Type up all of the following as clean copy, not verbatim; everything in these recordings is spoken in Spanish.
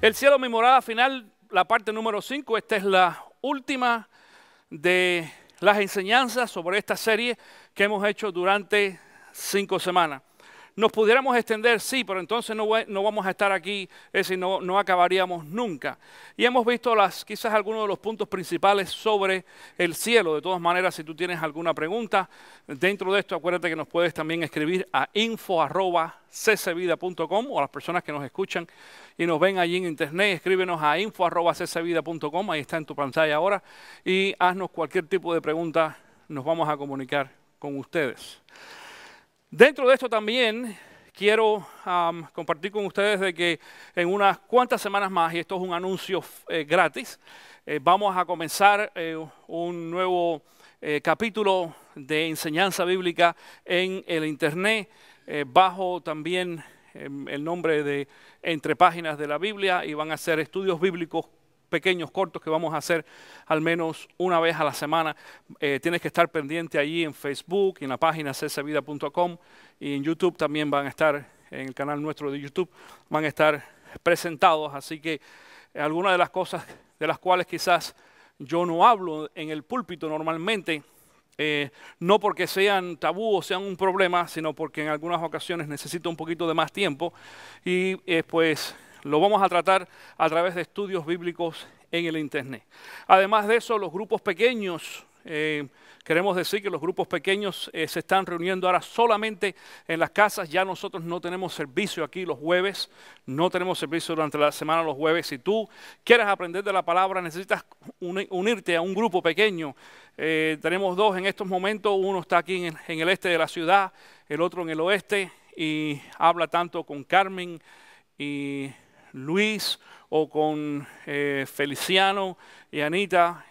El cielo, mi morada final, la parte número 5. Esta es la última de las enseñanzas sobre esta serie que hemos hecho durante 5 semanas. Nos pudiéramos extender, sí, pero entonces no vamos a estar aquí, es decir, no acabaríamos nunca. Y hemos visto quizás algunos de los puntos principales sobre el cielo. De todas maneras, si tú tienes alguna pregunta dentro de esto, acuérdate que nos puedes también escribir a info@ccvida.com, o a las personas que nos escuchan y nos ven allí en internet, escríbenos a info@ccvida.com, ahí está en tu pantalla ahora, y haznos cualquier tipo de pregunta, nos vamos a comunicar con ustedes. Dentro de esto también quiero compartir con ustedes de que en unas cuantas semanas más, y esto es un anuncio gratis, vamos a comenzar un nuevo capítulo de enseñanza bíblica en el internet, bajo también el nombre de Entre Páginas de la Biblia, y van a ser estudios bíblicos pequeños, cortos, que vamos a hacer al menos una vez a la semana. Tienes que estar pendiente allí en Facebook, en la página ccvida.com, y en YouTube también van a estar, en el canal nuestro de YouTube, van a estar presentados. Así que algunas de las cosas de las cuales quizás yo no hablo en el púlpito normalmente, no porque sean tabú o sean un problema, sino porque en algunas ocasiones necesito un poquito de más tiempo, y pues lo vamos a tratar a través de estudios bíblicos en el internet. Además de eso, los grupos pequeños, queremos decir que los grupos pequeños se están reuniendo ahora solamente en las casas. Ya nosotros no tenemos servicio aquí los jueves, no tenemos servicio durante la semana los jueves. Si tú quieres aprender de la palabra, necesitas unirte a un grupo pequeño. Tenemos 2 en estos momentos, uno está aquí en el este de la ciudad, el otro en el oeste, y habla tanto con Carmen y Luis, o con Feliciano y Anita,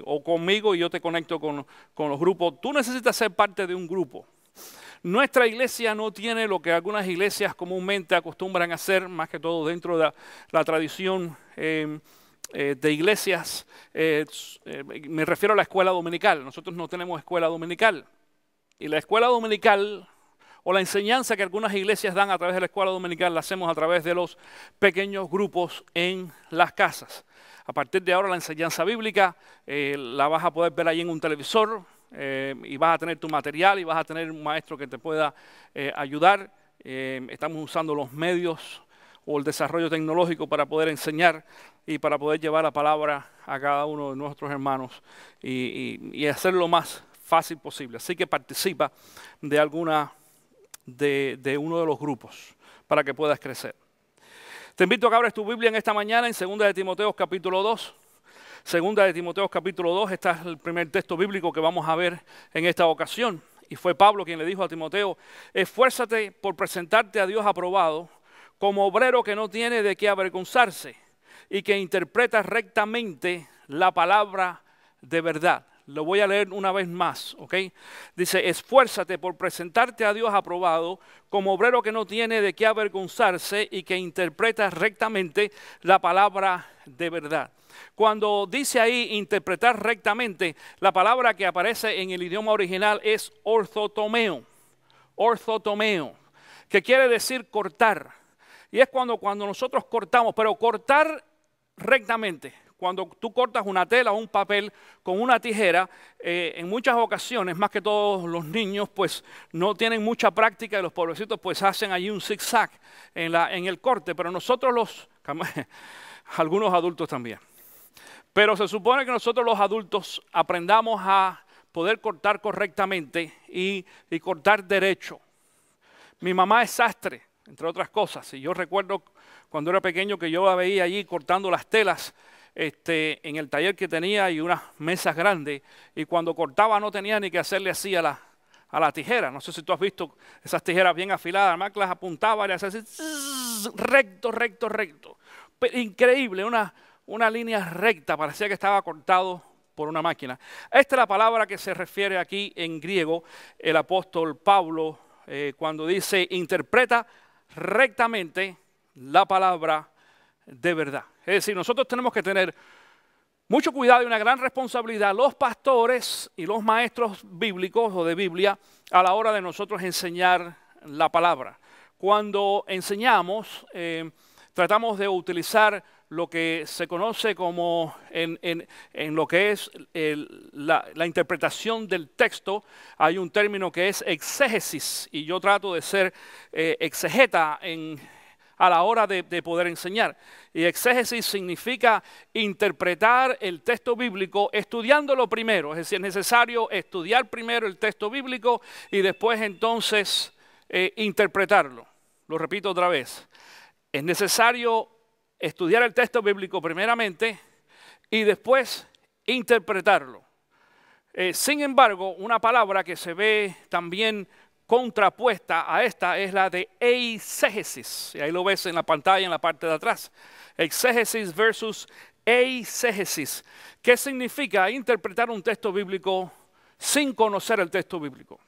o conmigo, y yo te conecto con los grupos. Tú necesitas ser parte de un grupo. Nuestra iglesia no tiene lo que algunas iglesias comúnmente acostumbran a hacer, más que todo dentro de la tradición de iglesias. Me refiero a la escuela dominical. Nosotros no tenemos escuela dominical. Y la escuela dominical, o la enseñanza que algunas iglesias dan a través de la escuela dominical, la hacemos a través de los pequeños grupos en las casas. A partir de ahora, la enseñanza bíblica la vas a poder ver ahí en un televisor, y vas a tener tu material, y vas a tener un maestro que te pueda ayudar. Estamos usando los medios o el desarrollo tecnológico para poder enseñar y para poder llevar la palabra a cada uno de nuestros hermanos y hacerlo lo más fácil posible. Así que participa de uno de los grupos para que puedas crecer. Te invito a que abras tu Biblia en esta mañana en 2 de Timoteo capítulo 2. 2 de Timoteo capítulo 2, este es el primer texto bíblico que vamos a ver en esta ocasión. Y fue Pablo quien le dijo a Timoteo: esfuérzate por presentarte a Dios aprobado, como obrero que no tiene de qué avergonzarse y que interpreta rectamente la palabra de verdad. Lo voy a leer una vez más, ¿ok? Dice: esfuérzate por presentarte a Dios aprobado, como obrero que no tiene de qué avergonzarse y que interpreta rectamente la palabra de verdad. Cuando dice ahí interpretar rectamente, la palabra que aparece en el idioma original es orthotomeo. Orthotomeo, que quiere decir cortar. Y es cuando nosotros cortamos, pero cortar rectamente. Cuando tú cortas una tela o un papel con una tijera, en muchas ocasiones, más que todos los niños, pues no tienen mucha práctica, y los pobrecitos pues hacen allí un zigzag en el corte, pero nosotros algunos adultos también. Pero se supone que nosotros los adultos aprendamos a poder cortar correctamente y cortar derecho. Mi mamá es sastre, entre otras cosas, y yo recuerdo cuando era pequeño que yo la veía allí cortando las telas en el taller que tenía, y unas mesas grandes, y cuando cortaba no tenía ni que hacerle así a la tijera. No sé si tú has visto esas tijeras bien afiladas, además que las apuntaba y las hacía así, recto, recto, recto. Increíble, una línea recta, parecía que estaba cortado por una máquina. Esta es la palabra que se refiere aquí en griego el apóstol Pablo cuando dice interpreta rectamente la palabra de verdad. Es decir, nosotros tenemos que tener mucho cuidado y una gran responsabilidad, los pastores y los maestros bíblicos o de Biblia, a la hora de nosotros enseñar la palabra. Cuando enseñamos, tratamos de utilizar lo que se conoce como en lo que es la interpretación del texto. Hay un término que es exégesis, y yo trato de ser exegeta a la hora de poder enseñar. Y exégesis significa interpretar el texto bíblico estudiándolo primero. Es decir, es necesario estudiar primero el texto bíblico y después entonces interpretarlo. Lo repito otra vez. Es necesario estudiar el texto bíblico primeramente y después interpretarlo. Sin embargo, una palabra que se ve también contrapuesta a esta es la de eisegesis. Y ahí lo ves en la pantalla en la parte de atrás. Exégesis versus eisegesis. ¿Qué significa interpretar un texto bíblico sin conocer el texto bíblico?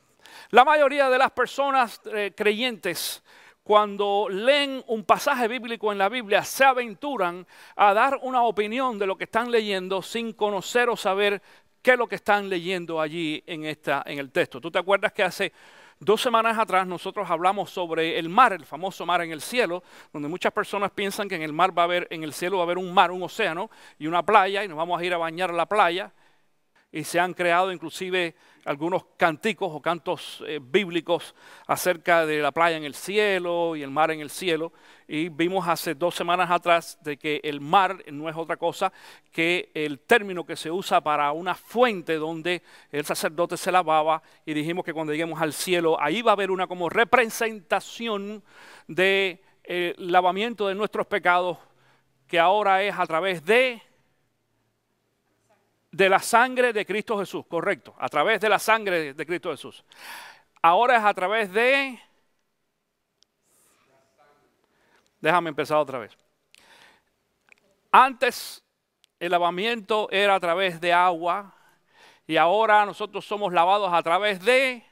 La mayoría de las personas creyentes, cuando leen un pasaje bíblico en la Biblia, se aventuran a dar una opinión de lo que están leyendo sin conocer o saber qué es lo que están leyendo allí en el texto. ¿Tú te acuerdas que hace 2 semanas atrás nosotros hablamos sobre el mar, el famoso mar en el cielo, donde muchas personas piensan que en el cielo va a haber un mar, un océano y una playa, y nos vamos a ir a bañar a la playa? Y se han creado inclusive algunos canticos o cantos bíblicos acerca de la playa en el cielo y el mar en el cielo. Y vimos hace 2 semanas atrás de que el mar no es otra cosa que el término que se usa para una fuente donde el sacerdote se lavaba. Y dijimos que cuando lleguemos al cielo, ahí va a haber una como representación de lavamiento de nuestros pecados, que ahora es a través de la sangre de Cristo Jesús, correcto, a través de la sangre de Cristo Jesús. Ahora es a través de... Déjame empezar otra vez. Antes el lavamiento era a través de agua y ahora nosotros somos lavados a través de...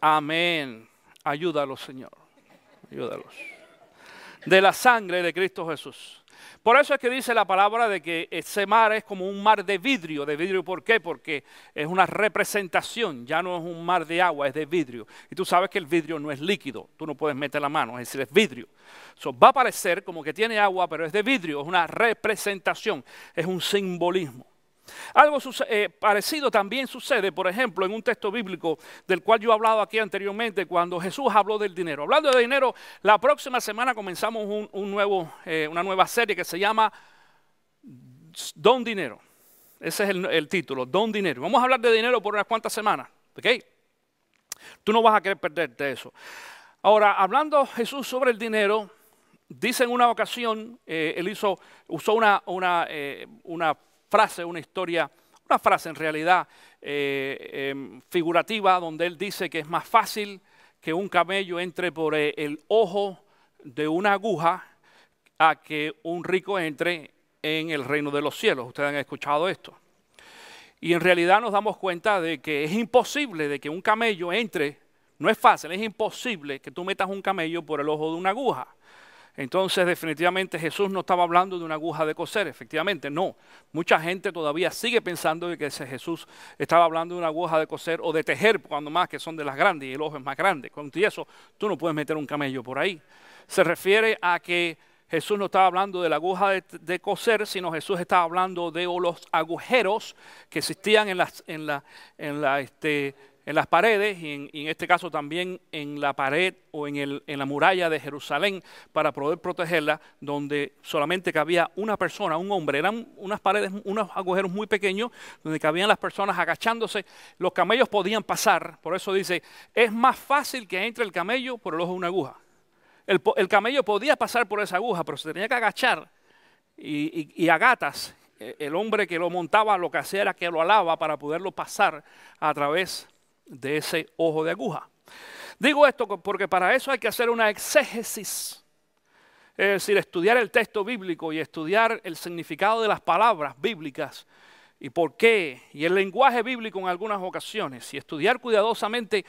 Amén. Ayúdalos, Señor. Ayúdalos. De la sangre de Cristo Jesús. Por eso es que dice la palabra de que ese mar es como un mar de vidrio. ¿De vidrio por qué? Porque es una representación, ya no es un mar de agua, es de vidrio. Y tú sabes que el vidrio no es líquido, tú no puedes meter la mano, es decir, es vidrio. Va a parecer como que tiene agua, pero es de vidrio, es una representación, es un simbolismo. Algo parecido también sucede, por ejemplo, en un texto bíblico del cual yo he hablado aquí anteriormente, cuando Jesús habló del dinero. Hablando de dinero, la próxima semana comenzamos una nueva serie que se llama Don Dinero. Ese es el título, Don Dinero. Vamos a hablar de dinero por unas cuantas semanas, ¿ok? Tú no vas a querer perderte eso. Ahora, hablando Jesús sobre el dinero, dice en una ocasión, él usó una frase, una historia, una frase en realidad figurativa, donde él dice que es más fácil que un camello entre por el ojo de una aguja a que un rico entre en el reino de los cielos. Ustedes han escuchado esto. Y en realidad nos damos cuenta de que es imposible de que un camello entre, no es fácil, es imposible que tú metas un camello por el ojo de una aguja. Entonces, definitivamente Jesús no estaba hablando de una aguja de coser, efectivamente, no. Mucha gente todavía sigue pensando de que Jesús estaba hablando de una aguja de coser o de tejer, cuando más que son de las grandes y el ojo es más grande. Con eso, tú no puedes meter un camello por ahí. Se refiere a que Jesús no estaba hablando de la aguja de coser, sino Jesús estaba hablando de los agujeros que existían en las paredes y en este caso también en la pared o en la muralla de Jerusalén para poder protegerla, donde solamente cabía una persona, un hombre. Eran unas paredes, unos agujeros muy pequeños donde cabían las personas agachándose. Los camellos podían pasar, por eso dice, es más fácil que entre el camello por el ojo de una aguja. El camello podía pasar por esa aguja, pero se tenía que agachar y a gatas. El hombre que lo montaba lo que hacía era que lo alaba para poderlo pasar a través de ese ojo de aguja. Digo esto porque para eso hay que hacer una exégesis, es decir, estudiar el texto bíblico y estudiar el significado de las palabras bíblicas y por qué, y el lenguaje bíblico en algunas ocasiones, y estudiar cuidadosamente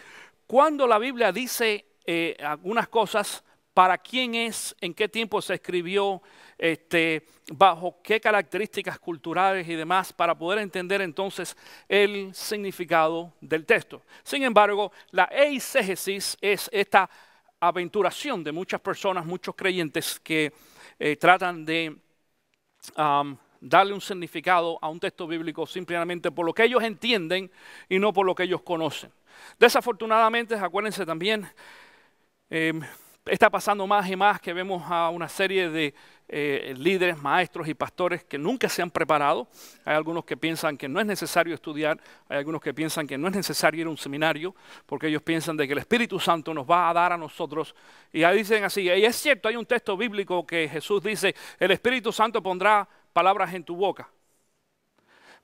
cuando la Biblia dice algunas cosas, para quién es, en qué tiempo se escribió, bajo qué características culturales y demás, para poder entender entonces el significado del texto. Sin embargo, la eisegesis es esta aventuración de muchas personas, muchos creyentes que tratan de darle un significado a un texto bíblico simplemente por lo que ellos entienden y no por lo que ellos conocen. Desafortunadamente, acuérdense también, está pasando más y más que vemos a una serie de líderes, maestros y pastores que nunca se han preparado. Hay algunos que piensan que no es necesario estudiar, hay algunos que piensan que no es necesario ir a un seminario, porque ellos piensan de que el Espíritu Santo nos va a dar a nosotros. Y ahí dicen así, y es cierto, hay un texto bíblico que Jesús dice, el Espíritu Santo pondrá palabras en tu boca.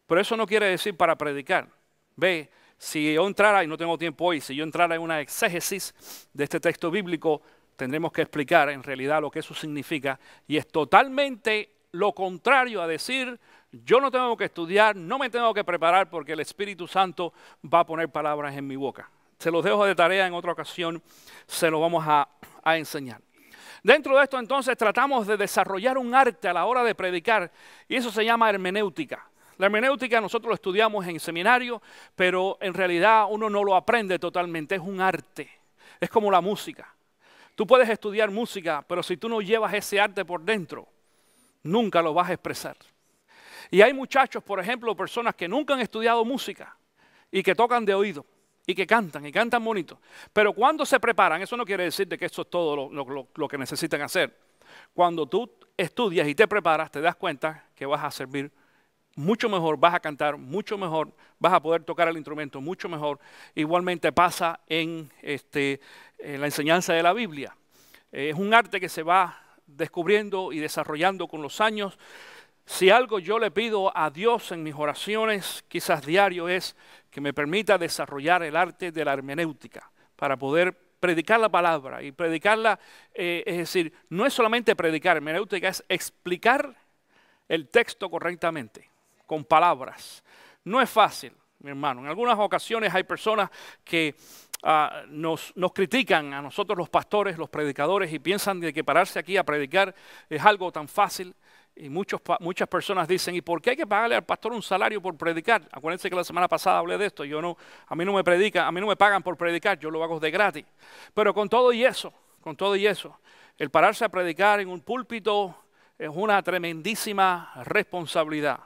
Pero eso no quiere decir para predicar. Ve, si yo entrara, y no tengo tiempo hoy, si yo entrara en una exégesis de este texto bíblico, tendremos que explicar en realidad lo que eso significa. Y es totalmente lo contrario a decir, yo no tengo que estudiar, no me tengo que preparar porque el Espíritu Santo va a poner palabras en mi boca. Se los dejo de tarea, en otra ocasión se lo vamos a enseñar. Dentro de esto entonces tratamos de desarrollar un arte a la hora de predicar y eso se llama hermenéutica. La hermenéutica nosotros lo estudiamos en seminario, pero en realidad uno no lo aprende totalmente, es un arte, es como la música. Tú puedes estudiar música, pero si tú no llevas ese arte por dentro, nunca lo vas a expresar. Y hay muchachos, por ejemplo, personas que nunca han estudiado música y que tocan de oído y que cantan, y cantan bonito. Pero cuando se preparan, eso no quiere decir de que eso es todo lo que necesitan hacer. Cuando tú estudias y te preparas, te das cuenta que vas a servir mucho mejor, vas a cantar mucho mejor, vas a poder tocar el instrumento mucho mejor. Igualmente pasa en la enseñanza de la Biblia. Es un arte que se va descubriendo y desarrollando con los años. Si algo yo le pido a Dios en mis oraciones, quizás diario, es que me permita desarrollar el arte de la hermenéutica para poder predicar la palabra. Y predicarla, es decir, no es solamente predicar, hermenéutica es explicar el texto correctamente, con palabras. No es fácil, mi hermano. En algunas ocasiones hay personas que nos critican a nosotros los pastores, los predicadores, y piensan de que pararse aquí a predicar es algo tan fácil. Y muchas personas dicen, ¿y por qué hay que pagarle al pastor un salario por predicar? Acuérdense que la semana pasada hablé de esto. A mí no me pagan por predicar, yo lo hago de gratis. Pero con todo y eso, el pararse a predicar en un púlpito es una tremendísima responsabilidad.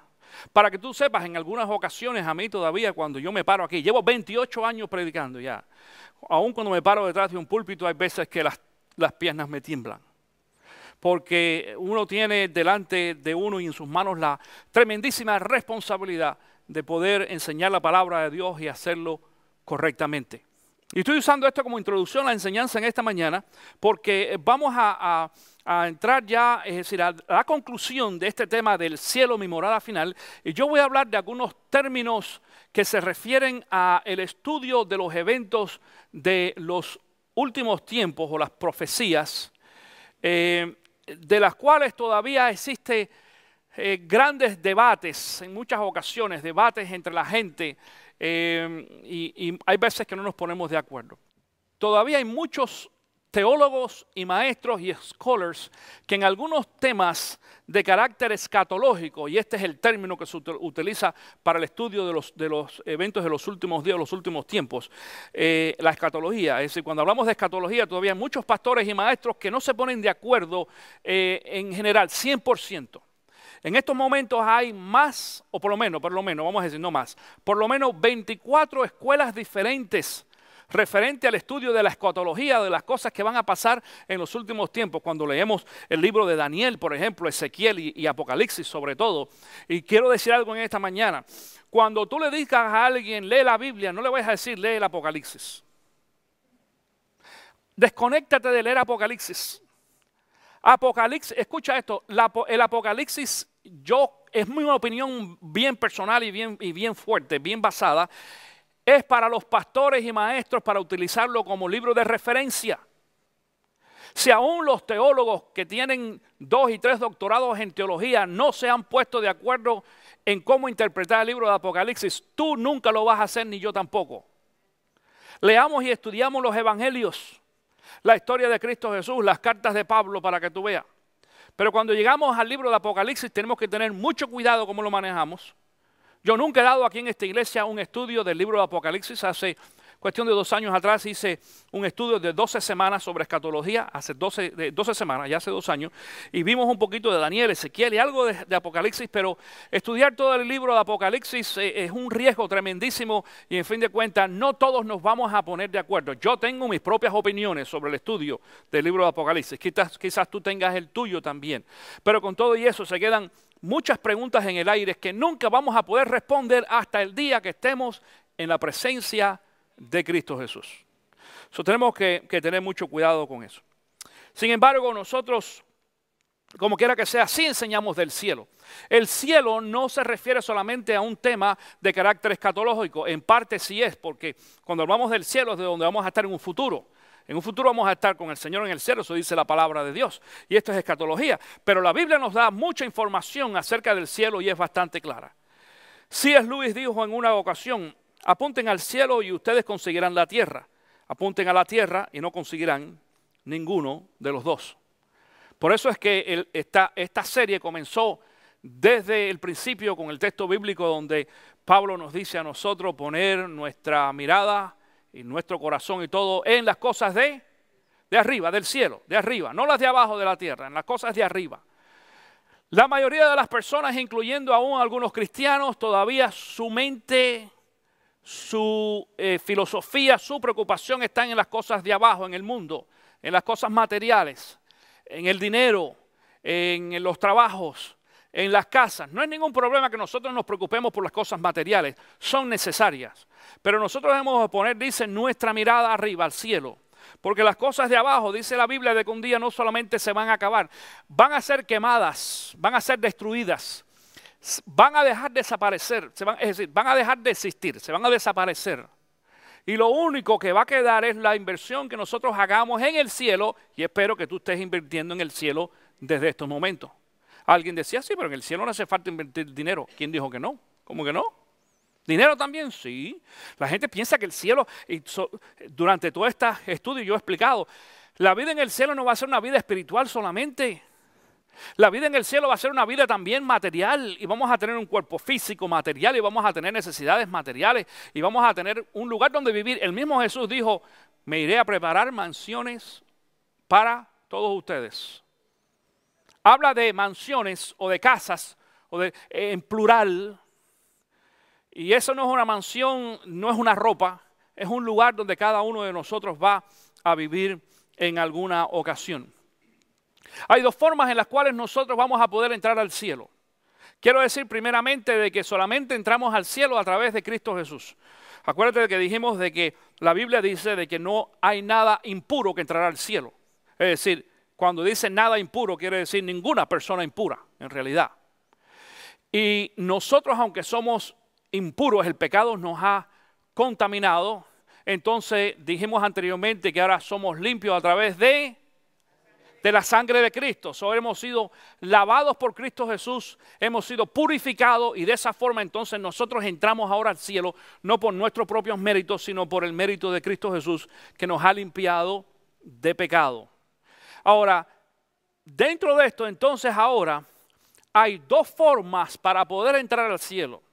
Para que tú sepas, en algunas ocasiones a mí todavía cuando yo me paro aquí, llevo 28 años predicando ya, aún cuando me paro detrás de un púlpito hay veces que las piernas me tiemblan. Porque uno tiene delante de uno y en sus manos la tremendísima responsabilidad de poder enseñar la palabra de Dios y hacerlo correctamente. Y estoy usando esto como introducción a la enseñanza en esta mañana porque vamos a entrar ya, es decir, a la conclusión de este tema del cielo, mi morada final. Y yo voy a hablar de algunos términos que se refieren al estudio de los eventos de los últimos tiempos o las profecías, de las cuales todavía existe grandes debates, en muchas ocasiones, debates entre la gente y hay veces que no nos ponemos de acuerdo. Todavía hay muchos teólogos y maestros y scholars que en algunos temas de carácter escatológico, y este es el término que se utiliza para el estudio de los eventos de los últimos días, los últimos tiempos, la escatología. Es decir, cuando hablamos de escatología todavía hay muchos pastores y maestros que no se ponen de acuerdo en general, 100%. En estos momentos hay más, o por lo menos, vamos a decir no más, por lo menos 24 escuelas diferentes referente al estudio de la escatología, de las cosas que van a pasar en los últimos tiempos. Cuando leemos el libro de Daniel, por ejemplo, Ezequiel y Apocalipsis sobre todo. Y quiero decir algo en esta mañana. Cuando tú le digas a alguien, lee la Biblia, no le vayas a decir, lee el Apocalipsis. Desconéctate de leer Apocalipsis. Apocalipsis, escucha esto, el Apocalipsis, es mi opinión bien personal y bien fuerte, bien basada, es para los pastores y maestros para utilizarlo como libro de referencia. Si aún los teólogos que tienen 2 y 3 doctorados en teología no se han puesto de acuerdo en cómo interpretar el libro de Apocalipsis, tú nunca lo vas a hacer ni yo tampoco. Leamos y estudiamos los evangelios, la historia de Cristo Jesús, las cartas de Pablo para que tú veas. Pero cuando llegamos al libro de Apocalipsis tenemos que tener mucho cuidado cómo lo manejamos. Yo nunca he dado aquí en esta iglesia un estudio del libro de Apocalipsis. Hace cuestión de 2 años atrás hice un estudio de 12 semanas sobre escatología, hace 12 semanas, ya hace 2 años, y vimos un poquito de Daniel, Ezequiel y algo de Apocalipsis, pero estudiar todo el libro de Apocalipsis es un riesgo tremendísimo y en fin de cuentas no todos nos vamos a poner de acuerdo. Yo tengo mis propias opiniones sobre el estudio del libro de Apocalipsis, quizás tú tengas el tuyo también, pero con todo y eso se quedan muchas preguntas en el aire que nunca vamos a poder responder hasta el día que estemos en la presencia de Cristo Jesús. Tenemos que tener mucho cuidado con eso. Sin embargo, nosotros, como quiera que sea, sí enseñamos del cielo. El cielo no se refiere solamente a un tema de carácter escatológico. En parte sí es, porque cuando hablamos del cielo es de donde vamos a estar en un futuro. En un futuro vamos a estar con el Señor en el cielo, eso dice la palabra de Dios. Y esto es escatología. Pero la Biblia nos da mucha información acerca del cielo y es bastante clara. C.S. Lewis dijo en una ocasión: apunten al cielo y ustedes conseguirán la tierra. Apunten a la tierra y no conseguirán ninguno de los dos. Por eso es que esta serie comenzó desde el principio con el texto bíblico donde Pablo nos dice a nosotros poner nuestra mirada y nuestro corazón y todo en las cosas de arriba, del cielo, de arriba, no las de abajo de la tierra, en las cosas de arriba. La mayoría de las personas, incluyendo aún algunos cristianos, todavía su mente, su filosofía, su preocupación están en las cosas de abajo, en el mundo, en las cosas materiales, en el dinero, en los trabajos, en las casas. No hay ningún problema que nosotros nos preocupemos por las cosas materiales, son necesarias. Pero nosotros debemos poner, dice, nuestra mirada arriba, al cielo. Porque las cosas de abajo, dice la Biblia, de que un día no solamente se van a acabar, van a ser quemadas, van a ser destruidas. Van a dejar de desaparecer, es decir, van a dejar de existir, se van a desaparecer. Y lo único que va a quedar es la inversión que nosotros hagamos en el cielo, y espero que tú estés invirtiendo en el cielo desde estos momentos. Alguien decía, sí, pero en el cielo no hace falta invertir dinero. ¿Quién dijo que no? ¿Cómo que no? ¿Dinero también? Sí. La gente piensa que el cielo, durante todo este estudio yo he explicado, la vida en el cielo no va a ser una vida espiritual solamente. La vida en el cielo va a ser una vida también material y vamos a tener un cuerpo físico material y vamos a tener necesidades materiales y vamos a tener un lugar donde vivir. El mismo Jesús dijo, me iré a preparar mansiones para todos ustedes. Habla de mansiones o de casas o en plural y eso no es una mansión, no es una ropa, es un lugar donde cada uno de nosotros va a vivir en alguna ocasión. Hay 2 formas en las cuales nosotros vamos a poder entrar al cielo. Quiero decir primeramente de que solamente entramos al cielo a través de Cristo Jesús. Acuérdate de que dijimos de que la Biblia dice de que no hay nada impuro que entrará al cielo. Es decir, cuando dice nada impuro quiere decir ninguna persona impura en realidad. Y nosotros, aunque somos impuros, el pecado nos ha contaminado. Entonces dijimos anteriormente que ahora somos limpios a través de la sangre de Cristo. Hemos sido lavados por Cristo Jesús, hemos sido purificados y de esa forma entonces nosotros entramos ahora al cielo, no por nuestros propios méritos, sino por el mérito de Cristo Jesús que nos ha limpiado de pecado. Ahora, dentro de esto entonces ahora hay 2 formas para poder entrar al cielo.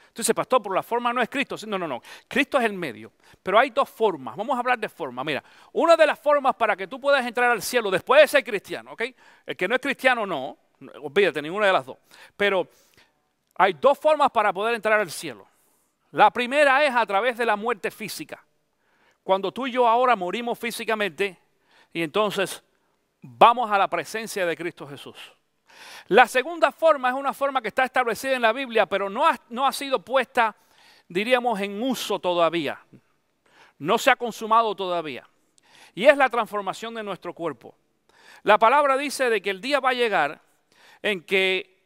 Entonces, pastor, por la forma no es Cristo. No. Cristo es el medio. Pero hay 2 formas. Vamos a hablar de formas. Mira, una de las formas para que tú puedas entrar al cielo después de ser cristiano, ¿ok? El que no es cristiano, no. Olvídate, ninguna de las 2. Pero hay 2 formas para poder entrar al cielo. La primera es a través de la muerte física. Cuando tú y yo ahora morimos físicamente y entonces vamos a la presencia de Cristo Jesús. La segunda forma es una forma que está establecida en la Biblia, pero no ha sido puesta, diríamos, en uso todavía. No se ha consumado todavía. Y es la transformación de nuestro cuerpo. La palabra dice de que el día va a llegar en que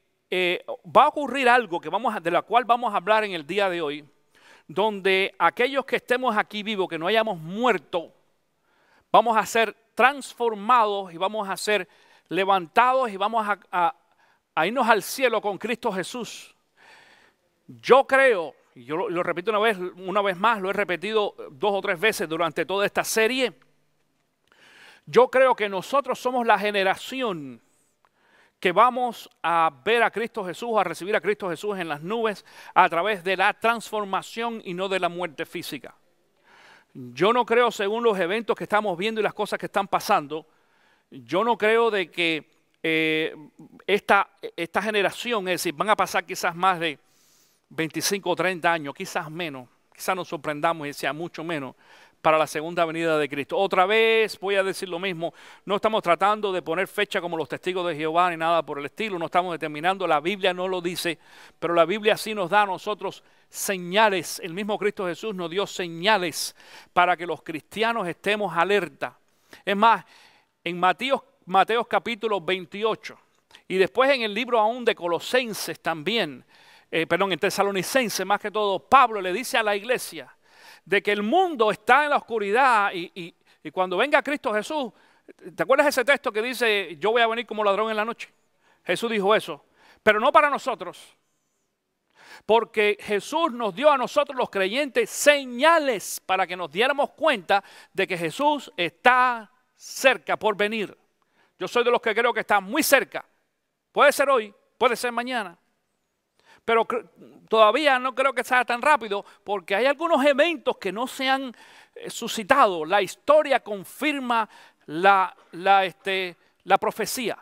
va a ocurrir algo de la cual vamos a hablar en el día de hoy, donde aquellos que estemos aquí vivos, que no hayamos muerto, vamos a ser transformados y vamos a ser levantados y vamos a irnos al cielo con Cristo Jesús. Yo creo, y yo lo repito una vez más, lo he repetido 2 o 3 veces durante toda esta serie, yo creo que nosotros somos la generación que vamos a ver a Cristo Jesús, a recibir a Cristo Jesús en las nubes a través de la transformación y no de la muerte física. Yo no creo, según los eventos que estamos viendo y las cosas que están pasando, yo no creo de que esta generación, es decir, van a pasar quizás más de 25 o 30 años, quizás menos, quizás nos sorprendamos y sea mucho menos, para la segunda venida de Cristo. Otra vez voy a decir lo mismo, no estamos tratando de poner fecha como los testigos de Jehová ni nada por el estilo, no estamos determinando, la Biblia no lo dice, pero la Biblia sí nos da a nosotros señales. El mismo Cristo Jesús nos dio señales para que los cristianos estemos alerta. Es más, en Mateo capítulo 28 y después en el libro aún de Colosenses también, en Tesalonicenses más que todo, Pablo le dice a la iglesia de que el mundo está en la oscuridad y cuando venga Cristo Jesús, ¿te acuerdas ese texto que dice, yo voy a venir como ladrón en la noche? Jesús dijo eso, pero no para nosotros, porque Jesús nos dio a nosotros los creyentes señales para que nos diéramos cuenta de que Jesús está cerca por venir. Yo soy de los que creo que está muy cerca, puede ser hoy, puede ser mañana. Pero todavía no creo que sea tan rápido porque hay algunos eventos que no se han suscitado. La historia confirma la profecía.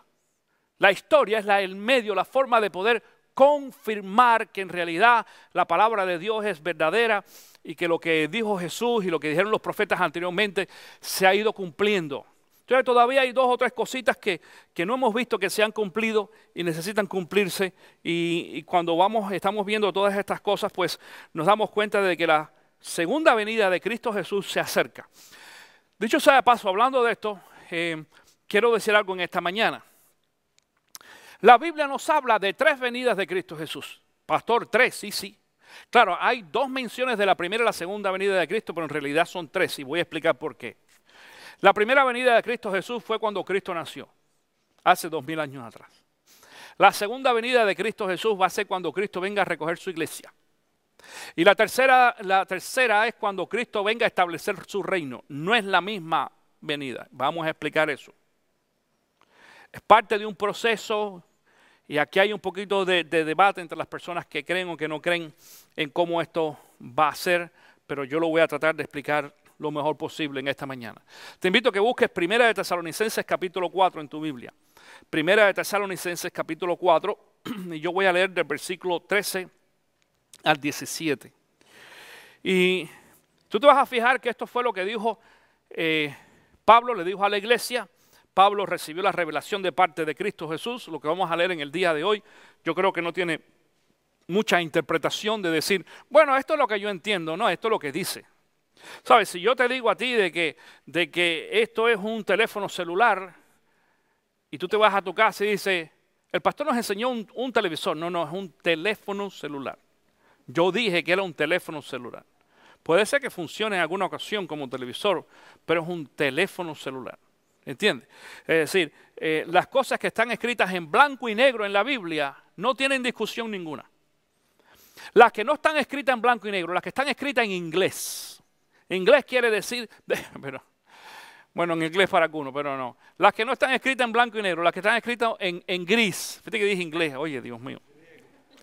La historia es el medio, la forma de poder confirmar que en realidad la palabra de Dios es verdadera y que lo que dijo Jesús y lo que dijeron los profetas anteriormente se ha ido cumpliendo. Entonces todavía hay 2 o 3 cositas que no hemos visto que se han cumplido y necesitan cumplirse y cuando estamos viendo todas estas cosas, pues nos damos cuenta de que la segunda venida de Cristo Jesús se acerca. Dicho sea de paso, hablando de esto, quiero decir algo en esta mañana. La Biblia nos habla de 3 venidas de Cristo Jesús. Pastor, 3, sí. Claro, hay 2 menciones de la primera y la segunda venida de Cristo, pero en realidad son 3 y voy a explicar por qué. La primera venida de Cristo Jesús fue cuando Cristo nació, hace 2000 años atrás. La segunda venida de Cristo Jesús va a ser cuando Cristo venga a recoger su iglesia. Y la tercera es cuando Cristo venga a establecer su reino. No es la misma venida. Vamos a explicar eso. Es parte de un proceso y aquí hay un poquito de debate entre las personas que creen o que no creen en cómo esto va a ser, pero yo lo voy a tratar de explicar lo mejor posible en esta mañana. Te invito a que busques 1 de Tesalonicenses capítulo 4 en tu Biblia. 1 de Tesalonicenses capítulo 4 y yo voy a leer del versículo 13 al 17. Y tú te vas a fijar que esto fue lo que dijo Pablo, le dijo a la iglesia. Pablo recibió la revelación de parte de Cristo Jesús, lo que vamos a leer en el día de hoy. Yo creo que no tiene mucha interpretación de decir, bueno, esto es lo que yo entiendo, no, esto es lo que dice. ¿Sabes? Si yo te digo a ti de que esto es un teléfono celular y tú te vas a tu casa y dices, el pastor nos enseñó un televisor. No, es un teléfono celular. Yo dije que era un teléfono celular. Puede ser que funcione en alguna ocasión como televisor, pero es un teléfono celular. ¿Entiendes? Es decir, las cosas que están escritas en blanco y negro en la Biblia no tienen discusión ninguna. Las que no están escritas en blanco y negro, las que están escritas en inglés. Inglés quiere decir, bueno, en inglés para algunos, pero no. Las que no están escritas en blanco y negro, las que están escritas en gris. Fíjate que dije inglés, oye, Dios mío.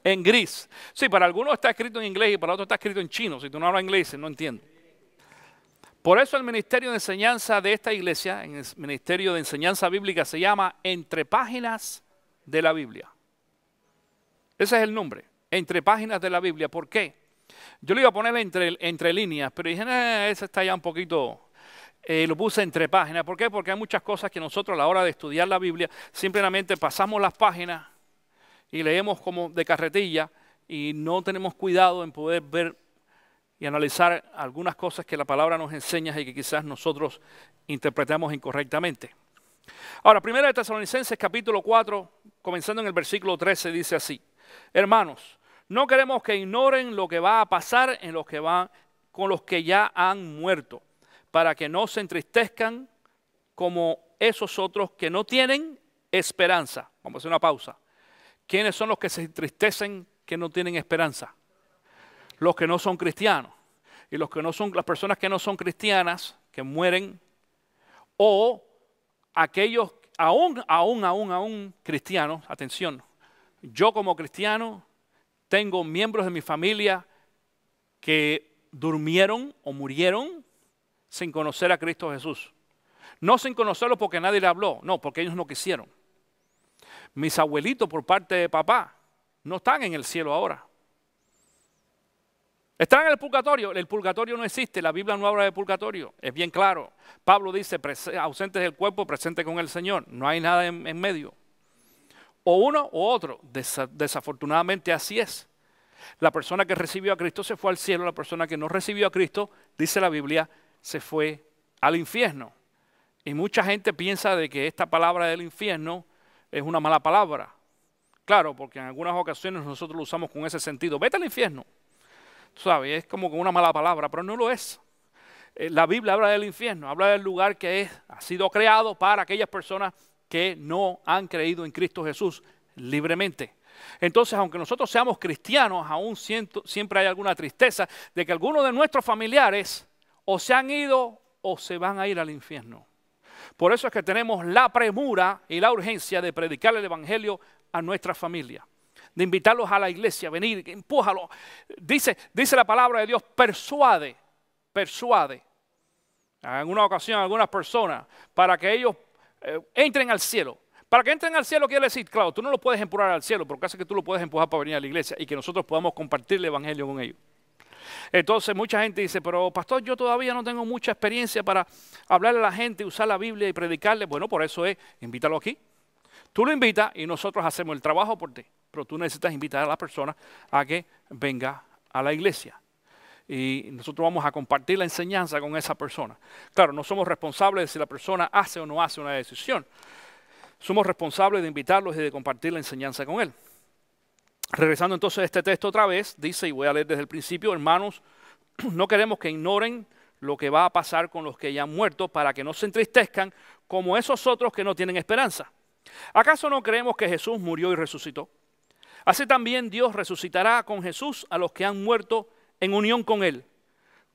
En gris. Sí, para algunos está escrito en inglés y para otros está escrito en chino. Si tú no hablas inglés, no entiendo. Por eso el ministerio de enseñanza de esta iglesia, en el ministerio de enseñanza bíblica, se llama Entre Páginas de la Biblia. Ese es el nombre, Entre Páginas de la Biblia. ¿Por qué? Yo lo iba a poner entre líneas, pero dije, ese está ya un poquito, lo puse entre páginas. ¿Por qué? Porque hay muchas cosas que nosotros a la hora de estudiar la Biblia, simplemente pasamos las páginas y leemos como de carretilla y no tenemos cuidado en poder ver y analizar algunas cosas que la palabra nos enseña y que quizás nosotros interpretamos incorrectamente. Ahora, 1 de Tesalonicenses capítulo 4, comenzando en el versículo 13, dice así, hermanos, no queremos que ignoren lo que va a pasar con los que ya han muerto, para que no se entristezcan como esos otros que no tienen esperanza. Vamos a hacer una pausa. ¿Quiénes son los que se entristecen que no tienen esperanza? Los que no son cristianos. Y las personas que no son cristianas, que mueren, o aquellos aún cristianos, atención, yo como cristiano tengo miembros de mi familia que durmieron o murieron sin conocer a Cristo Jesús. No sin conocerlo porque nadie le habló, no, porque ellos no quisieron. Mis abuelitos por parte de papá no están en el cielo ahora. Están en el purgatorio. El purgatorio no existe, la Biblia no habla de purgatorio, es bien claro. Pablo dice, ausentes del cuerpo, presente con el Señor. No hay nada en medio. O uno o otro. Desafortunadamente así es. La persona que recibió a Cristo se fue al cielo, la persona que no recibió a Cristo, dice la Biblia, se fue al infierno. Y mucha gente piensa de que esta palabra del infierno es una mala palabra. Claro, porque en algunas ocasiones nosotros lo usamos con ese sentido. Vete al infierno. Tú sabes, es como con una mala palabra, pero no lo es. La Biblia habla del infierno, habla del lugar que ha sido creado para aquellas personas que no han creído en Cristo Jesús libremente. Entonces, aunque nosotros seamos cristianos, aún siempre hay alguna tristeza de que algunos de nuestros familiares o se han ido o se van a ir al infierno. Por eso es que tenemos la premura y la urgencia de predicar el evangelio a nuestra familia, de invitarlos a la iglesia, venir, empújalos. Dice la palabra de Dios, persuade. En una ocasión algunas personas para que ellos entren al cielo. Para que entren al cielo quiere decir, claro, tú no lo puedes empujar al cielo, pero casi que tú lo puedes empujar para venir a la iglesia y que nosotros podamos compartir el evangelio con ellos. Entonces mucha gente dice, pero pastor, yo todavía no tengo mucha experiencia para hablarle a la gente, usar la Biblia y predicarle. Bueno, por eso invítalo aquí. Tú lo invitas y nosotros hacemos el trabajo por ti. Pero tú necesitas invitar a la persona a que venga a la iglesia. Y nosotros vamos a compartir la enseñanza con esa persona. Claro, no somos responsables de si la persona hace o no hace una decisión. Somos responsables de invitarlos y de compartir la enseñanza con él. Regresando entonces a este texto otra vez, dice, y voy a leer desde el principio, hermanos, no queremos que ignoren lo que va a pasar con los que ya han muerto para que no se entristezcan como esos otros que no tienen esperanza. ¿Acaso no creemos que Jesús murió y resucitó? Así también Dios resucitará con Jesús a los que han muerto en unión con Él.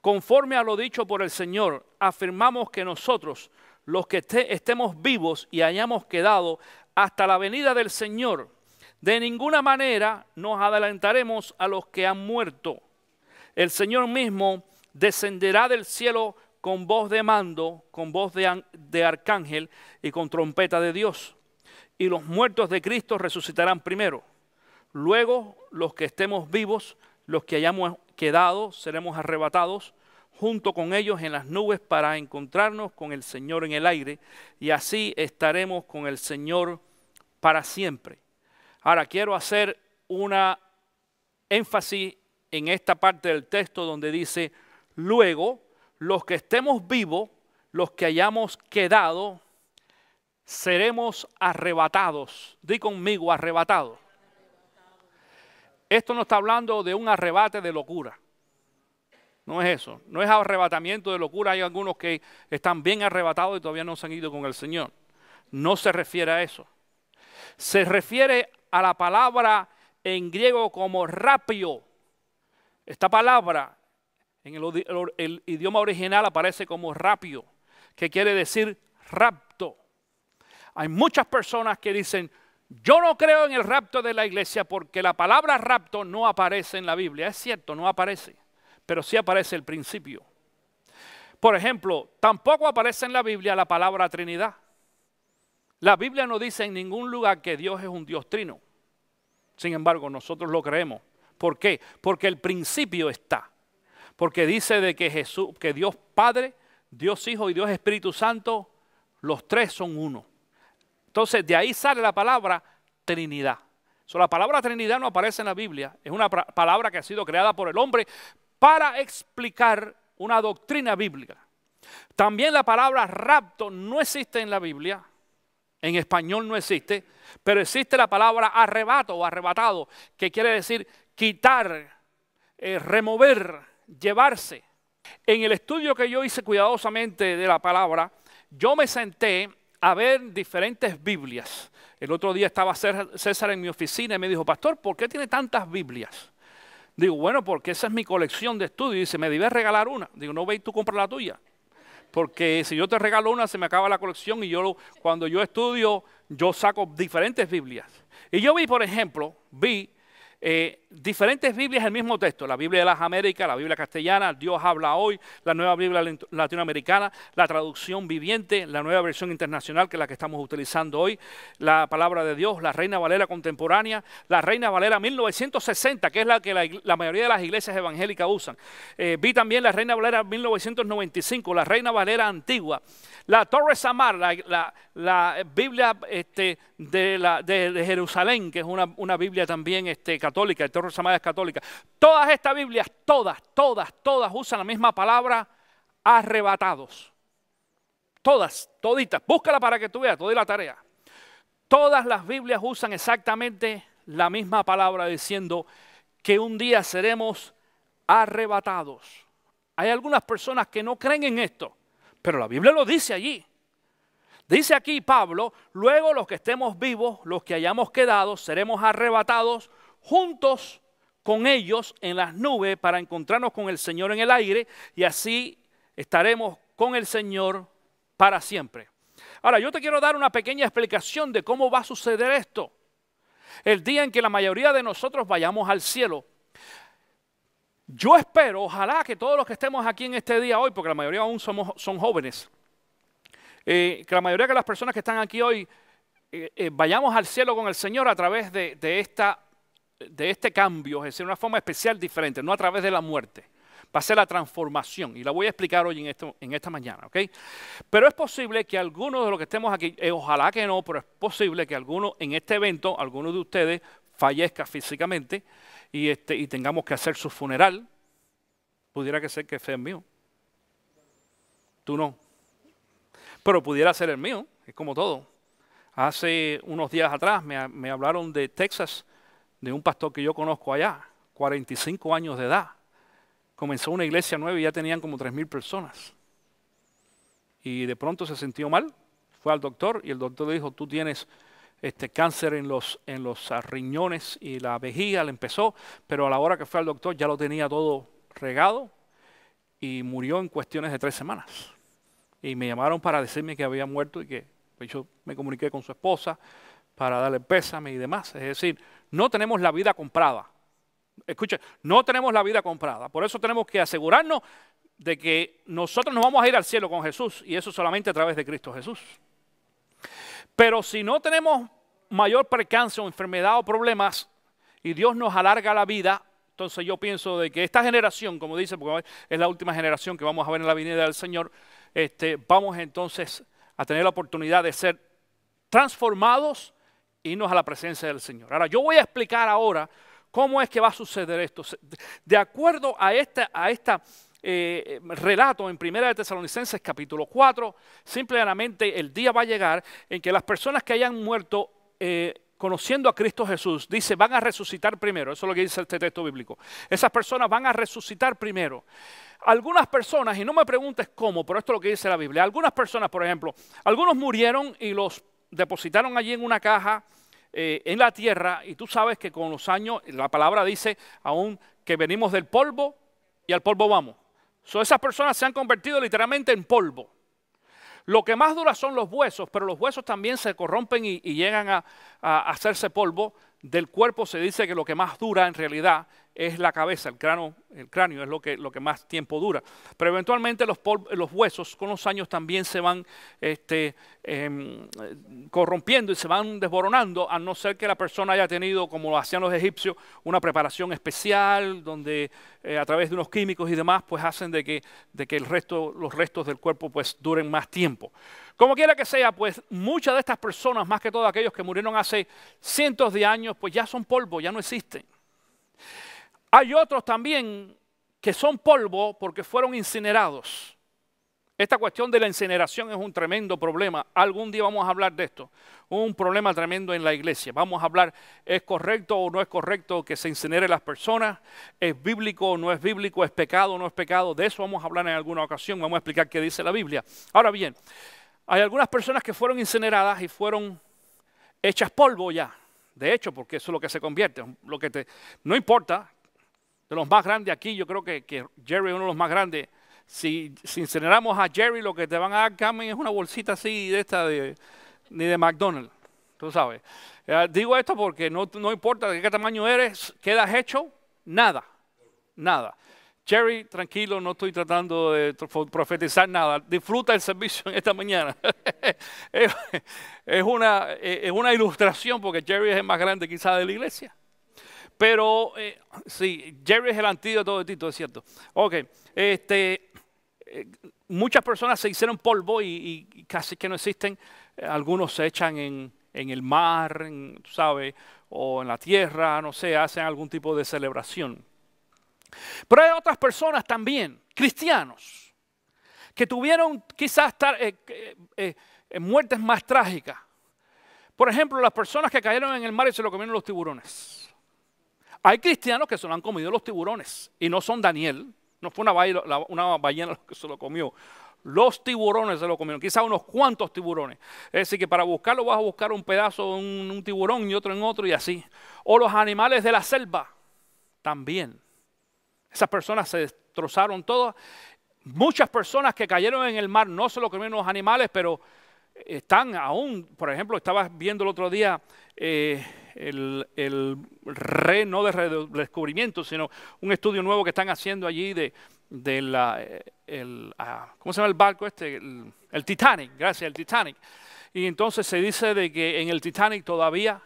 Conforme a lo dicho por el Señor, afirmamos que nosotros, los que estemos vivos y hayamos quedado hasta la venida del Señor, de ninguna manera nos adelantaremos a los que han muerto. El Señor mismo descenderá del cielo con voz de mando, con voz de arcángel y con trompeta de Dios. Y los muertos de Cristo resucitarán primero. Luego los que estemos vivos, los que hayamos quedado, seremos arrebatados junto con ellos en las nubes para encontrarnos con el Señor en el aire. Y así estaremos con el Señor para siempre. Ahora quiero hacer una énfasis en esta parte del texto donde dice, luego los que estemos vivos, los que hayamos quedado, seremos arrebatados. Di conmigo, arrebatados. Esto no está hablando de un arrebate de locura. No es eso. No es arrebatamiento de locura. Hay algunos que están bien arrebatados y todavía no se han ido con el Señor. No se refiere a eso. Se refiere a la palabra en griego como rapio. Esta palabra en el idioma original aparece como rapio, que quiere decir rapto. Hay muchas personas que dicen, yo no creo en el rapto de la iglesia porque la palabra rapto no aparece en la Biblia. Es cierto, no aparece, pero sí aparece el principio. Por ejemplo, tampoco aparece en la Biblia la palabra Trinidad. La Biblia no dice en ningún lugar que Dios es un Dios trino. Sin embargo, nosotros lo creemos. ¿Por qué? Porque el principio está. Porque dice de que Dios Padre, Dios Hijo y Dios Espíritu Santo, los tres son uno. Entonces, de ahí sale la palabra Trinidad. La palabra Trinidad no aparece en la Biblia. Es una palabra que ha sido creada por el hombre para explicar una doctrina bíblica. También la palabra rapto no existe en la Biblia. En español no existe, pero existe la palabra arrebato o arrebatado, que quiere decir quitar, remover, llevarse. En el estudio que yo hice cuidadosamente de la palabra, yo me senté a ver diferentes Biblias. El otro día estaba César en mi oficina y me dijo, pastor, ¿por qué tiene tantas Biblias? Digo, bueno, porque esa es mi colección de estudios. Y dice, ¿me debes regalar una? Digo, no, ve y tú compra la tuya. Porque si yo te regalo una, se me acaba la colección y cuando yo estudio, yo saco diferentes Biblias. Y yo vi, por ejemplo, diferentes Biblias el mismo texto, la Biblia de las Américas, la Biblia castellana, Dios habla hoy, la nueva Biblia latinoamericana, la traducción viviente, la nueva versión internacional que es la que estamos utilizando hoy, la palabra de Dios, la Reina Valera contemporánea, la Reina Valera 1960, que es la que la mayoría de las iglesias evangélicas usan. Vi también la Reina Valera 1995, la Reina Valera antigua, la Torres Samar, la Biblia de Jerusalén, que es una Biblia también católica, el Torres Samar es católica. Todas estas Biblias, todas usan la misma palabra, arrebatados. Todas, toditas. Búscala para que tú veas, te doy la tarea. Todas las Biblias usan exactamente la misma palabra diciendo que un día seremos arrebatados. Hay algunas personas que no creen en esto, pero la Biblia lo dice allí. Dice aquí Pablo, luego los que estemos vivos, los que hayamos quedado, seremos arrebatados juntos con ellos en las nubes para encontrarnos con el Señor en el aire y así estaremos con el Señor para siempre. Ahora, yo te quiero dar una pequeña explicación de cómo va a suceder esto. El día en que la mayoría de nosotros vayamos al cielo. Yo espero, ojalá que todos los que estemos aquí en este día hoy, porque la mayoría aún son jóvenes, que la mayoría de las personas que están aquí hoy vayamos al cielo con el Señor a través de este cambio, es decir, una forma especial diferente, no a través de la muerte. Va a ser la transformación y la voy a explicar hoy en esta mañana, ¿ok? Pero es posible que algunos de los que estemos aquí, ojalá que no, pero es posible que alguno en este evento, alguno de ustedes fallezca físicamente y tengamos que hacer su funeral. Pudiera que ser que sea el mío. Tú no. Pero pudiera ser el mío, es como todo. Hace unos días atrás me hablaron de Texas, de un pastor que yo conozco allá, 45 años de edad. Comenzó una iglesia nueva y ya tenían como 3,000 personas. Y de pronto se sintió mal, fue al doctor y el doctor le dijo, tú tienes cáncer en los riñones y la vejiga, le empezó, pero a la hora que fue al doctor ya lo tenía todo regado y murió en cuestiones de 3 semanas. Y me llamaron para decirme que había muerto y que pues yo me comuniqué con su esposa para darle pésame y demás. Es decir, no tenemos la vida comprada. Escucha, no tenemos la vida comprada. Por eso tenemos que asegurarnos de que nosotros nos vamos a ir al cielo con Jesús y eso solamente a través de Cristo Jesús. Pero si no tenemos mayor percance o enfermedad o problemas y Dios nos alarga la vida, entonces yo pienso de que esta generación, como dice, porque es la última generación que vamos a ver en la venida del Señor, vamos entonces a tener la oportunidad de ser transformados e irnos a la presencia del Señor. Ahora, yo voy a explicar ahora cómo es que va a suceder esto. De acuerdo a este relato en 1 de Tesalonicenses capítulo 4, simplemente el día va a llegar en que las personas que hayan muerto conociendo a Cristo Jesús, dice, van a resucitar primero. Eso es lo que dice este texto bíblico. Esas personas van a resucitar primero. Algunas personas, y no me preguntes cómo, pero esto es lo que dice la Biblia. Algunas personas, por ejemplo, algunos murieron y los depositaron allí en una caja en la tierra, y tú sabes que con los años, la palabra dice aún que venimos del polvo y al polvo vamos. Esas personas se han convertido literalmente en polvo. Lo que más dura son los huesos, pero los huesos también se corrompen y llegan a hacerse polvo. Del cuerpo se dice que lo que más dura en realidad es la cabeza, el cráneo es lo que más tiempo dura. Pero eventualmente los huesos con los años también se van corrompiendo y se van desboronando, a no ser que la persona haya tenido, como lo hacían los egipcios, una preparación especial donde a través de unos químicos y demás pues hacen de que los restos del cuerpo pues duren más tiempo. Como quiera que sea, pues muchas de estas personas, más que todo aquellos que murieron hace cientos de años, pues ya son polvo, ya no existen. Hay otros también que son polvo porque fueron incinerados. Esta cuestión de la incineración es un tremendo problema. Algún día vamos a hablar de esto. Un problema tremendo en la iglesia. Vamos a hablar, ¿es correcto o no es correcto que se incinere las personas? ¿Es bíblico o no es bíblico? ¿Es pecado o no es pecado? De eso vamos a hablar en alguna ocasión. Vamos a explicar qué dice la Biblia. Ahora bien, hay algunas personas que fueron incineradas y fueron hechas polvo ya. De hecho, porque eso es lo que se convierte. No importa. De los más grandes aquí, yo creo que Jerry es uno de los más grandes. Si incineramos a Jerry, lo que te van a dar, Carmen, es una bolsita así de ni de McDonald's. tú sabes. Digo esto porque no importa de qué tamaño eres, quedas hecho, nada, nada. Jerry, tranquilo, no estoy tratando de profetizar nada. Disfruta el servicio en esta mañana. es una ilustración porque Jerry es el más grande quizás de la iglesia. Pero sí, Jerry es el antídoto de Tito, es cierto. Ok, muchas personas se hicieron polvo y casi que no existen. Algunos se echan en el mar, ¿sabes? O en la tierra, no sé, hacen algún tipo de celebración. Pero hay otras personas también, cristianos, que tuvieron quizás muertes más trágicas. Por ejemplo, las personas que cayeron en el mar y se lo comieron los tiburones. Hay cristianos que se lo han comido los tiburones y no son Daniel, no fue una ballena que se lo comió. Los tiburones se lo comieron, quizás unos cuantos tiburones. Es decir, que para buscarlo vas a buscar un pedazo de un tiburón y otro en otro y así. O los animales de la selva también. Esas personas se destrozaron todas. Muchas personas que cayeron en el mar no se lo comieron los animales, pero están aún, por ejemplo, estaba viendo el otro día no de redescubrimiento, sino un estudio nuevo que están haciendo allí ¿cómo se llama el barco este? El Titanic, gracias, el Titanic. Y entonces se dice de que en el Titanic todavía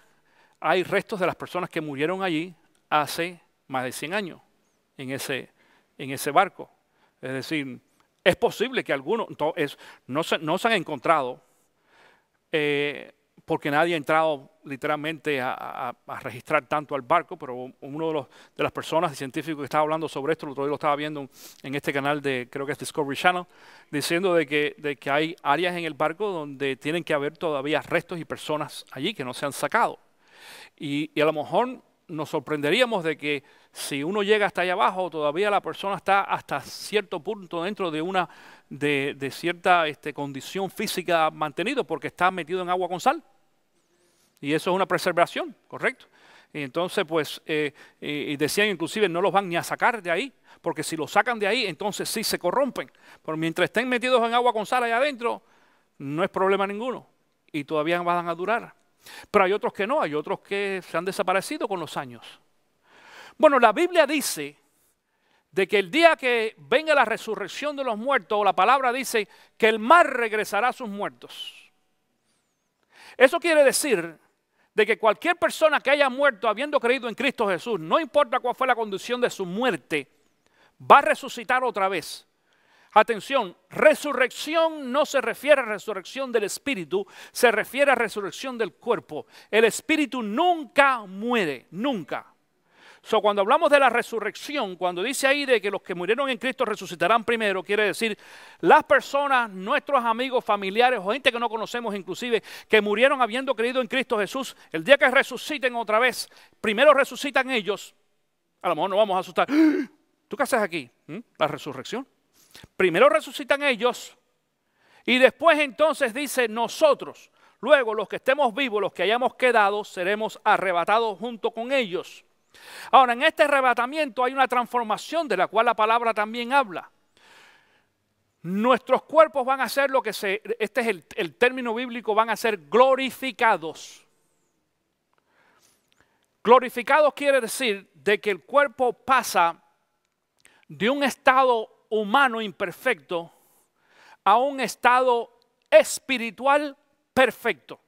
hay restos de las personas que murieron allí hace más de 100 años. En ese barco. Es decir, es posible que algunos no se han encontrado porque nadie ha entrado literalmente a registrar tanto al barco, pero uno de las personas científicos que estaba hablando sobre esto, el otro día lo estaba viendo en este canal creo que es Discovery Channel, diciendo de que hay áreas en el barco donde tienen que haber todavía restos y personas allí que no se han sacado. Y a lo mejor nos sorprenderíamos de que si uno llega hasta allá abajo, todavía la persona está hasta cierto punto dentro de cierta condición física mantenido porque está metido en agua con sal. Y eso es una preservación, ¿correcto? Y entonces, pues, y decían inclusive no los van ni a sacar de ahí, porque si los sacan de ahí, entonces sí se corrompen. Pero mientras estén metidos en agua con sal allá adentro, no es problema ninguno y todavía van a durar. Pero hay otros que no, hay otros que se han desaparecido con los años. Bueno, la Biblia dice de que el día que venga la resurrección de los muertos, la palabra dice que el mar regresará a sus muertos. Eso quiere decir de que cualquier persona que haya muerto habiendo creído en Cristo Jesús, no importa cuál fue la condición de su muerte, va a resucitar otra vez. Atención, resurrección no se refiere a resurrección del espíritu, se refiere a resurrección del cuerpo. El espíritu nunca muere, nunca. Cuando hablamos de la resurrección, cuando dice ahí de que los que murieron en Cristo resucitarán primero, quiere decir las personas, nuestros amigos, familiares o gente que no conocemos inclusive, que murieron habiendo creído en Cristo Jesús, el día que resuciten otra vez, primero resucitan ellos. A lo mejor nos vamos a asustar. ¿Tú qué haces aquí? La resurrección. Primero resucitan ellos y después entonces dice nosotros, luego los que estemos vivos, los que hayamos quedado, seremos arrebatados junto con ellos. Ahora, en este arrebatamiento hay una transformación de la cual la palabra también habla. Nuestros cuerpos van a ser este es el término bíblico, van a ser glorificados. Glorificados quiere decir de que el cuerpo pasa de un estado humano imperfecto a un estado espiritual perfecto.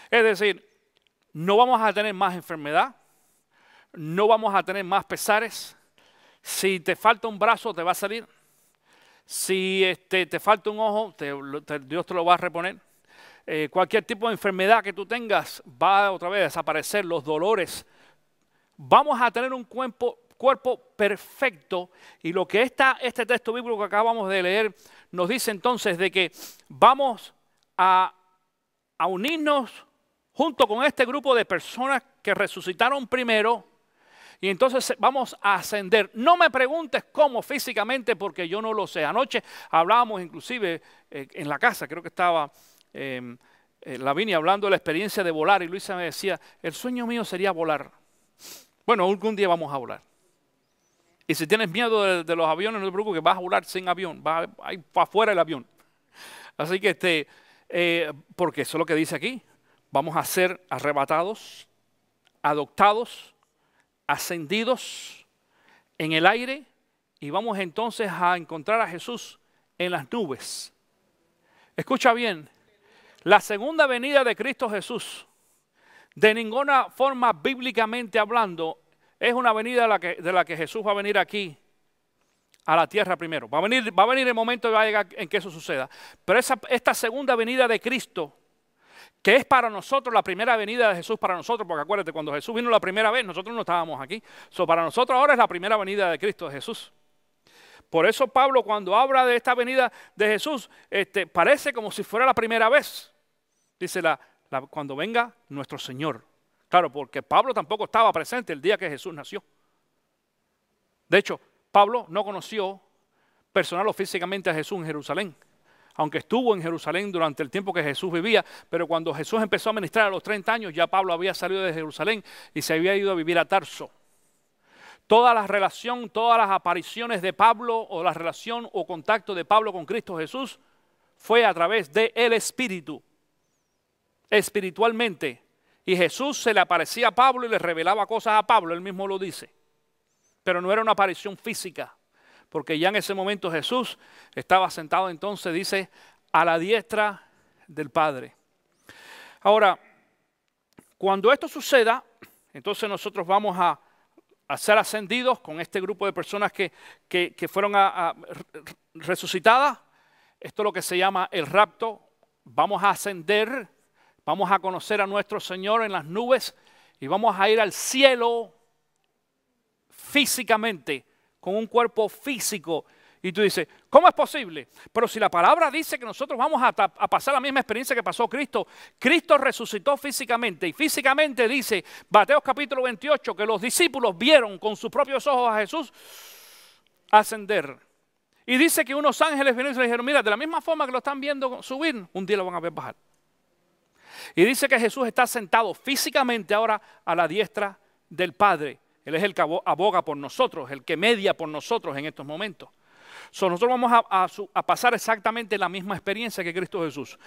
Es decir, no vamos a tener más enfermedad, no vamos a tener más pesares. Si te falta un brazo, te va a salir. Si te falta un ojo, Dios te lo va a reponer. Cualquier tipo de enfermedad que tú tengas va otra vez a desaparecer, los dolores. Vamos a tener un cuerpo perfecto, y lo que este texto bíblico que acabamos de leer nos dice entonces de que vamos a unirnos junto con este grupo de personas que resucitaron primero y entonces vamos a ascender. No me preguntes cómo físicamente porque yo no lo sé. Anoche hablábamos inclusive en la casa, creo que estaba Lavinia hablando de la experiencia de volar y Luisa me decía, el sueño mío sería volar. Bueno, algún día vamos a volar. Y si tienes miedo de los aviones, no te preocupes, vas a volar sin avión, vas afuera del avión. Así que, porque eso es lo que dice aquí. vamos a ser arrebatados, adoptados, ascendidos en el aire y vamos entonces a encontrar a Jesús en las nubes. Escucha bien, la segunda venida de Cristo Jesús, de ninguna forma bíblicamente hablando, es una venida de la que Jesús va a venir aquí a la tierra primero. Va a venir el momento y va a llegar en que eso suceda. Pero esta segunda venida de Cristo, que es para nosotros la primera venida de Jesús para nosotros, porque acuérdate, cuando Jesús vino la primera vez, nosotros no estábamos aquí. Para nosotros ahora es la primera venida de Cristo Jesús. Por eso Pablo, cuando habla de esta venida de Jesús, parece como si fuera la primera vez. Dice cuando venga nuestro Señor. Claro, porque Pablo tampoco estaba presente el día que Jesús nació. De hecho, Pablo no conoció personal o físicamente a Jesús en Jerusalén. Aunque estuvo en Jerusalén durante el tiempo que Jesús vivía, pero cuando Jesús empezó a ministrar a los 30 años, ya Pablo había salido de Jerusalén y se había ido a vivir a Tarso. Toda la relación, todas las apariciones de Pablo o la relación o contacto de Pablo con Cristo Jesús fue a través del Espíritu, espiritualmente. Y Jesús se le aparecía a Pablo y le revelaba cosas a Pablo, él mismo lo dice. Pero no era una aparición física. Porque ya en ese momento Jesús estaba sentado entonces, dice, a la diestra del Padre. Ahora, cuando esto suceda, entonces nosotros vamos a ser ascendidos con este grupo de personas que fueron resucitadas. Esto es lo que se llama el rapto. Vamos a ascender, vamos a conocer a nuestro Señor en las nubes y vamos a ir al cielo físicamente, con un cuerpo físico. Y tú dices, ¿cómo es posible? Pero si la palabra dice que nosotros vamos a pasar la misma experiencia que pasó Cristo. Cristo resucitó físicamente. Y físicamente dice, Mateo capítulo 28, que los discípulos vieron con sus propios ojos a Jesús ascender. Y dice que unos ángeles vinieron y le dijeron, mira, de la misma forma que lo están viendo subir, un día lo van a ver bajar. Y dice que Jesús está sentado físicamente ahora a la diestra del Padre. Él es el que aboga por nosotros, el que media por nosotros en estos momentos. Nosotros vamos a pasar exactamente la misma experiencia que Cristo Jesús.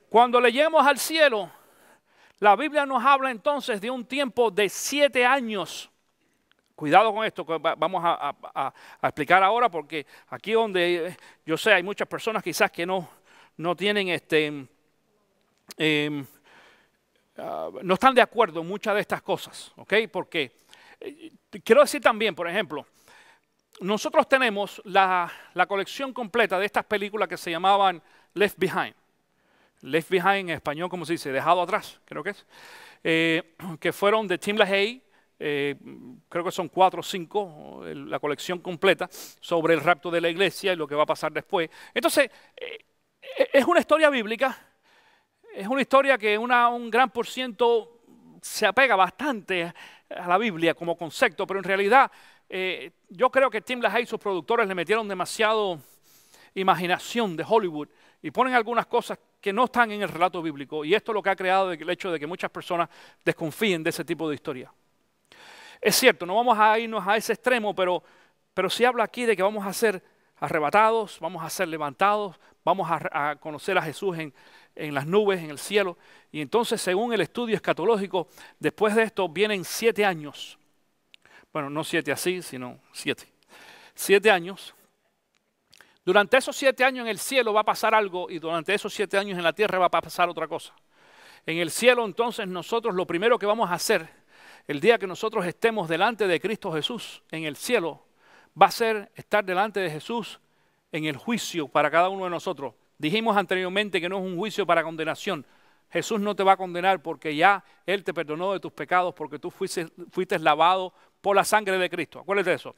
Cuando le lleguemos al cielo, la Biblia nos habla entonces de un tiempo de 7 años. Cuidado con esto que vamos a explicar ahora, porque aquí donde yo sé hay muchas personas quizás que no tienen no están de acuerdo en muchas de estas cosas, ¿ok? Porque quiero decir también, por ejemplo, nosotros tenemos la colección completa de estas películas que se llamaban Left Behind. Left Behind en español, ¿cómo se dice? Dejado atrás, creo que es. Que fueron de Tim LaHaye, creo que son 4 o 5, la colección completa, sobre el rapto de la iglesia y lo que va a pasar después. Entonces, es una historia bíblica, es una historia que un gran por ciento se apega bastante a la Biblia como concepto, pero en realidad yo creo que Tim LaHaye y sus productores le metieron demasiado imaginación de Hollywood y ponen algunas cosas que no están en el relato bíblico, y esto es lo que ha creado el hecho de que muchas personas desconfíen de ese tipo de historia. Es cierto, no vamos a irnos a ese extremo, pero sí habla aquí de que vamos a ser arrebatados, vamos a ser levantados, vamos a conocer a Jesús en las nubes, en el cielo. Y entonces, según el estudio escatológico, después de esto vienen 7 años. Bueno, no 7 así, sino 7. 7 años. Durante esos 7 años en el cielo va a pasar algo, y durante esos 7 años en la tierra va a pasar otra cosa. En el cielo, entonces, nosotros lo primero que vamos a hacer, el día que nosotros estemos delante de Cristo Jesús en el cielo, va a ser estar delante de Jesús en el juicio para cada uno de nosotros. Dijimos anteriormente que no es un juicio para condenación. Jesús no te va a condenar porque ya Él te perdonó de tus pecados, porque tú fuiste lavado por la sangre de Cristo. Acuérdate de eso.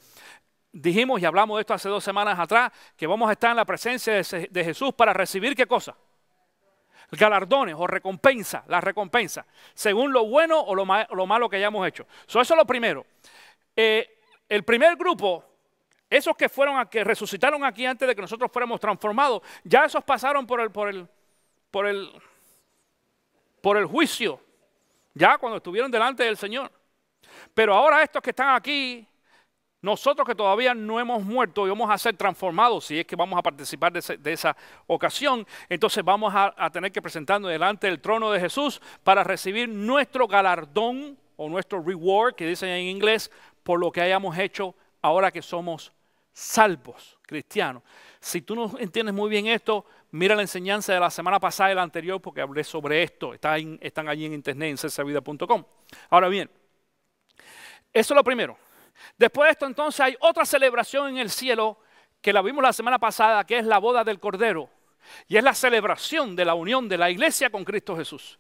Dijimos y hablamos de esto hace 2 semanas atrás, que vamos a estar en la presencia de Jesús para recibir ¿qué cosa? Galardones o recompensa, la recompensa, según lo bueno o lo malo que hayamos hecho. Eso es lo primero. El primer grupo, esos que resucitaron aquí antes de que nosotros fuéramos transformados, ya esos pasaron por el juicio, ya cuando estuvieron delante del Señor. Pero ahora estos que están aquí, nosotros que todavía no hemos muerto y vamos a ser transformados, si es que vamos a participar de esa ocasión, entonces vamos a tener que presentarnos delante del trono de Jesús para recibir nuestro galardón o nuestro reward, que dicen en inglés, por lo que hayamos hecho ahora que somos salvos, cristianos. Si tú no entiendes muy bien esto, mira la enseñanza de la semana pasada y la anterior porque hablé sobre esto. Están allí en internet en csvida.com. Ahora bien, eso es lo primero. Después de esto entonces hay otra celebración en el cielo que la vimos la semana pasada, que es la boda del Cordero. Y es la celebración de la unión de la iglesia con Cristo Jesús.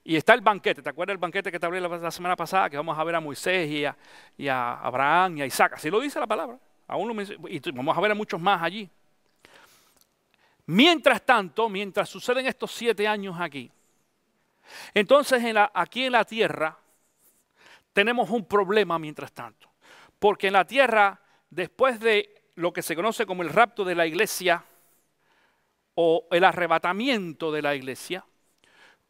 Y está el banquete. ¿Te acuerdas del banquete que te hablé la semana pasada? Que vamos a ver a Moisés y a Abraham y a Isaac. Así lo dice la palabra. Y vamos a ver a muchos más allí. Mientras tanto, mientras suceden estos 7 años aquí, entonces aquí en la tierra tenemos un problema mientras tanto. Porque en la tierra, después de lo que se conoce como el rapto de la iglesia o el arrebatamiento de la iglesia,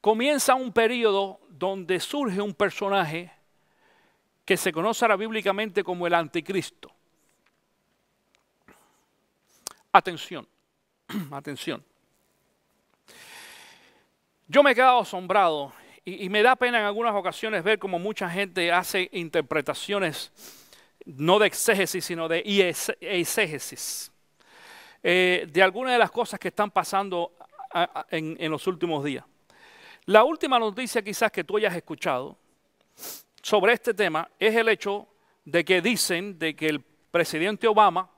comienza un periodo donde surge un personaje que se conoce ahora bíblicamente como el anticristo. Atención, atención. Yo me he quedado asombrado y me da pena en algunas ocasiones ver cómo mucha gente hace interpretaciones no de exégesis, sino de eisegesis, de algunas de las cosas que están pasando en los últimos días. La última noticia quizás que tú hayas escuchado sobre este tema es el hecho de que dicen de que el presidente Obama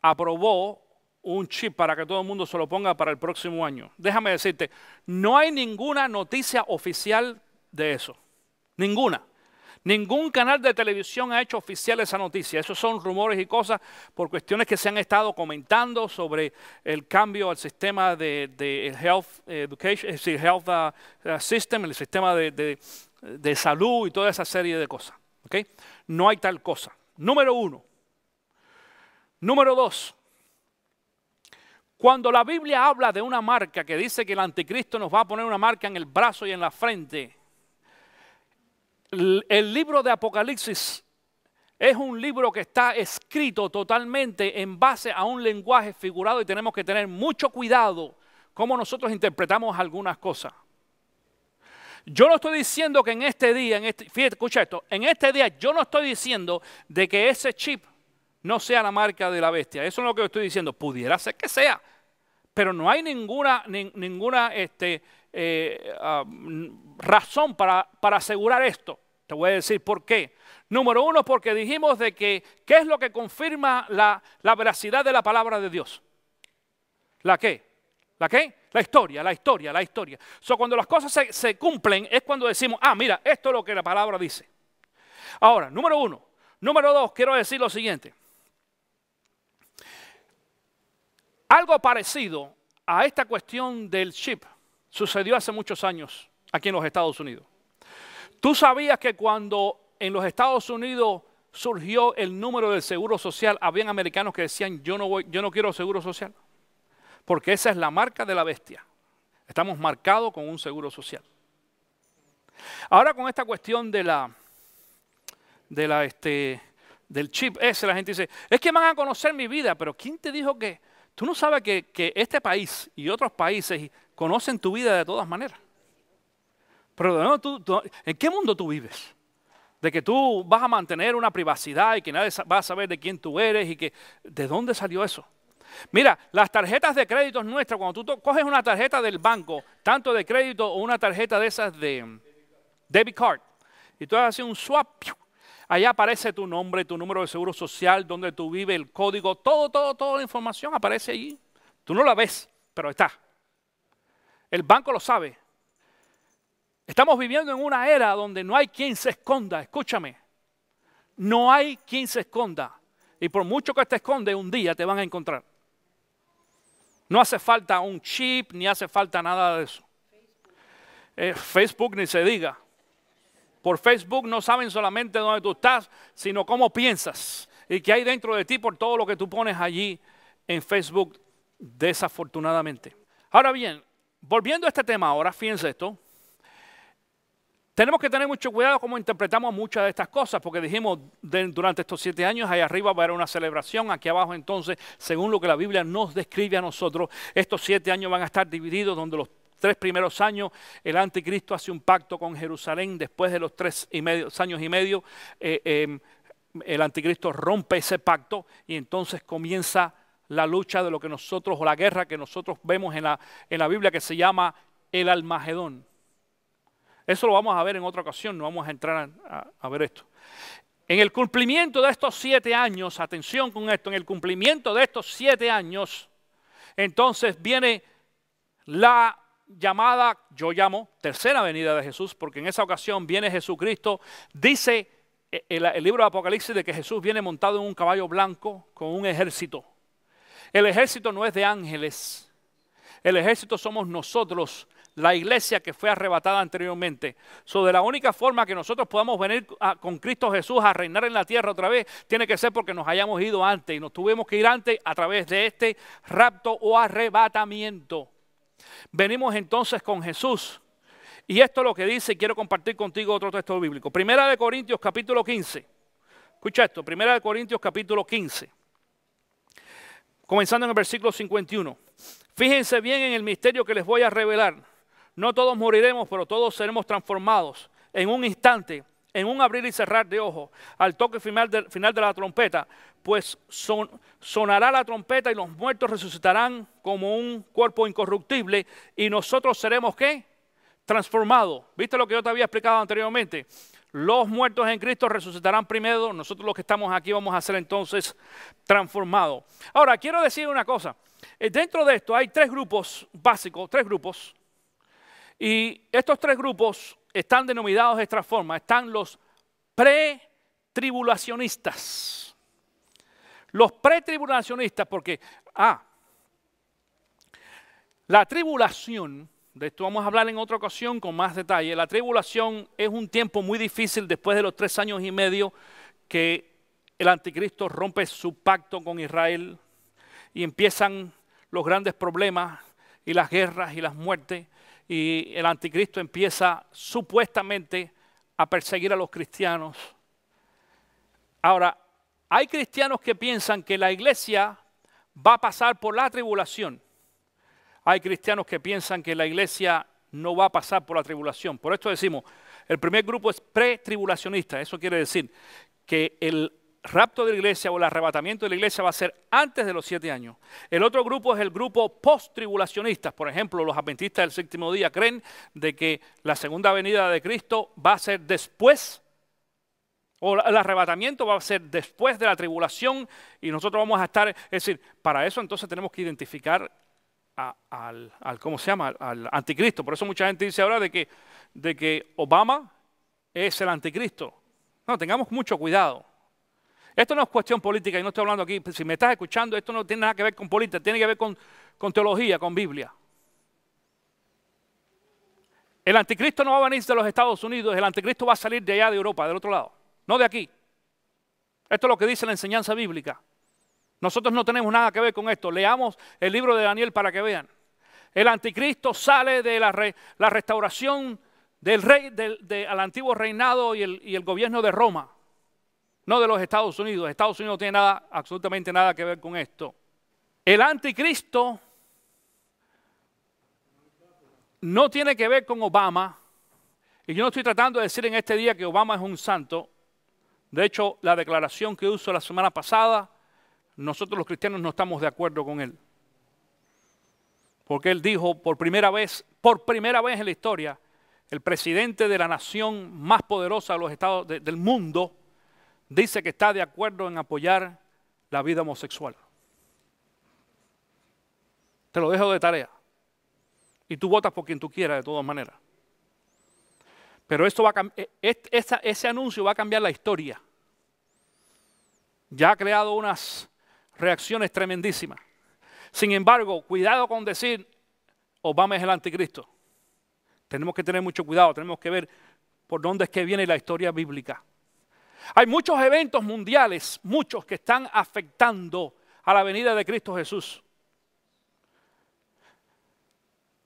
aprobó un chip para que todo el mundo se lo ponga para el próximo año. Déjame decirte, no hay ninguna noticia oficial de eso. Ninguna. Ningún canal de televisión ha hecho oficial esa noticia. Esos son rumores y cosas por cuestiones que se han estado comentando sobre el cambio al sistema de health education, es decir, health system, el sistema de salud y toda esa serie de cosas. ¿Okay? No hay tal cosa. Número 1. Número 2. Cuando la Biblia habla de una marca que dice que el anticristo nos va a poner una marca en el brazo y en la frente, el libro de Apocalipsis es un libro que está escrito totalmente en base a un lenguaje figurado y tenemos que tener mucho cuidado cómo nosotros interpretamos algunas cosas. Yo no estoy diciendo que en este día, fíjate, escucha esto, en este día yo no estoy diciendo de que ese chip no sea la marca de la bestia. Eso es lo que estoy diciendo. Pudiera ser que sea, pero no hay ninguna razón para asegurar esto. Te voy a decir por qué. Número 1, porque dijimos de que ¿qué es lo que confirma la veracidad de la palabra de Dios? ¿La qué? ¿La qué? La historia. So, cuando las cosas se cumplen es cuando decimos, mira, esto es lo que la palabra dice. Ahora, número 1. Número 2, quiero decir lo siguiente. Algo parecido a esta cuestión del chip sucedió hace muchos años aquí en los Estados Unidos. ¿Tú sabías que cuando en los Estados Unidos surgió el número del seguro social, habían americanos que decían, yo no quiero seguro social? Porque esa es la marca de la bestia. Estamos marcados con un seguro social. Ahora con esta cuestión del chip ese, la gente dice, es que van a conocer mi vida, pero ¿quién te dijo que? Tú no sabes que este país y otros países conocen tu vida de todas maneras. Pero ¿en qué mundo tú vives? De que tú vas a mantener una privacidad y que nadie va a saber de quién tú eres y que ¿de dónde salió eso? Mira, las tarjetas de crédito nuestras, cuando tú coges una tarjeta del banco, tanto de crédito o una tarjeta de esas de debit card, y tú haces un swap, allá aparece tu nombre, tu número de seguro social, donde tú vives, el código, toda la información aparece allí. Tú no la ves, pero está. El banco lo sabe. Estamos viviendo en una era donde no hay quien se esconda, escúchame. No hay quien se esconda. Y por mucho que te esconde, un día te van a encontrar. No hace falta un chip, ni hace falta nada de eso. Facebook ni se diga. Por Facebook no saben solamente dónde tú estás, sino cómo piensas y qué hay dentro de ti por todo lo que tú pones allí en Facebook, desafortunadamente. Ahora bien, volviendo a este tema ahora, fíjense esto. Tenemos que tener mucho cuidado cómo interpretamos muchas de estas cosas, porque dijimos durante estos 7 años, ahí arriba va a haber una celebración, aquí abajo entonces, según lo que la Biblia nos describe a nosotros, estos 7 años van a estar divididos, donde los 3 primeros años el anticristo hace un pacto con Jerusalén. Después de los 3 años y medio, el anticristo rompe ese pacto y entonces comienza la lucha de lo que nosotros, o la guerra que nosotros vemos en la Biblia, que se llama el Almagedón. Eso lo vamos a ver en otra ocasión, no vamos a entrar a ver esto. En el cumplimiento de estos 7 años, atención con esto, en el cumplimiento de estos 7 años, entonces viene la llamada, yo llamo, tercera venida de Jesús, porque en esa ocasión viene Jesucristo. Dice el libro de Apocalipsis de que Jesús viene montado en un caballo blanco con un ejército. El ejército no es de ángeles, el ejército somos nosotros, la iglesia que fue arrebatada anteriormente. De la única forma que nosotros podamos venir con Cristo Jesús a reinar en la tierra otra vez, tiene que ser porque nos hayamos ido antes, y nos tuvimos que ir antes a través de este rapto o arrebatamiento. Venimos entonces con Jesús. Y esto es lo que dice, y quiero compartir contigo otro texto bíblico. Primera de Corintios capítulo 15. Escucha esto, Primera de Corintios capítulo 15. Comenzando en el versículo 51. Fíjense bien en el misterio que les voy a revelar. No todos moriremos, pero todos seremos transformados en un instante, en un abrir y cerrar de ojos, al toque final de la trompeta, pues sonará la trompeta y los muertos resucitarán como un cuerpo incorruptible y nosotros seremos ¿qué? Transformados. ¿Viste lo que yo te había explicado anteriormente? Los muertos en Cristo resucitarán primero, nosotros los que estamos aquí vamos a ser entonces transformados. Ahora, quiero decir una cosa. Dentro de esto hay 3 grupos básicos, 3 grupos, y estos 3 grupos están denominados de esta forma. Están los pretribulacionistas. Los pretribulacionistas porque, la tribulación, de esto vamos a hablar en otra ocasión con más detalle. La tribulación es un tiempo muy difícil después de los 3 años y medio que el anticristo rompe su pacto con Israel y empiezan los grandes problemas y las guerras y las muertes. Y el anticristo empieza supuestamente a perseguir a los cristianos. Ahora, hay cristianos que piensan que la iglesia va a pasar por la tribulación. Hay cristianos que piensan que la iglesia no va a pasar por la tribulación. Por esto decimos, el primer grupo es pretribulacionista. Eso quiere decir que el rapto de la iglesia o el arrebatamiento de la iglesia va a ser antes de los 7 años. El otro grupo es el grupo post-tribulacionistas. Por ejemplo, los adventistas del séptimo día creen de que la segunda venida de Cristo va a ser después, o el arrebatamiento va a ser después de la tribulación y nosotros vamos a estar, es decir, para eso entonces tenemos que identificar ¿cómo se llama? Al anticristo. Por eso mucha gente dice ahora de que Obama es el anticristo. No, tengamos mucho cuidado. Esto no es cuestión política y no estoy hablando aquí, si me estás escuchando, esto no tiene nada que ver con política, tiene que ver con teología, con Biblia. El anticristo no va a venir de los Estados Unidos, el anticristo va a salir de allá de Europa, del otro lado, no de aquí. Esto es lo que dice la enseñanza bíblica. Nosotros no tenemos nada que ver con esto. Leamos el libro de Daniel para que vean. El anticristo sale de la restauración del rey, al antiguo reinado y el gobierno de Roma. No de los Estados Unidos. Estados Unidos no tiene absolutamente nada que ver con esto. El anticristo no tiene que ver con Obama. Y yo no estoy tratando de decir en este día que Obama es un santo. De hecho, la declaración que hizo la semana pasada, nosotros los cristianos no estamos de acuerdo con él. Porque él dijo por primera vez en la historia, el presidente de la nación más poderosa de los estados del mundo, dice que está de acuerdo en apoyar la vida homosexual. Te lo dejo de tarea. Y tú votas por quien tú quieras de todas maneras. Pero esto ese anuncio va a cambiar la historia. Ya ha creado unas reacciones tremendísimas. Sin embargo, cuidado con decir Obama es el anticristo. Tenemos que tener mucho cuidado, tenemos que ver por dónde es que viene la historia bíblica. Hay muchos eventos mundiales, muchos que están afectando a la venida de Cristo Jesús.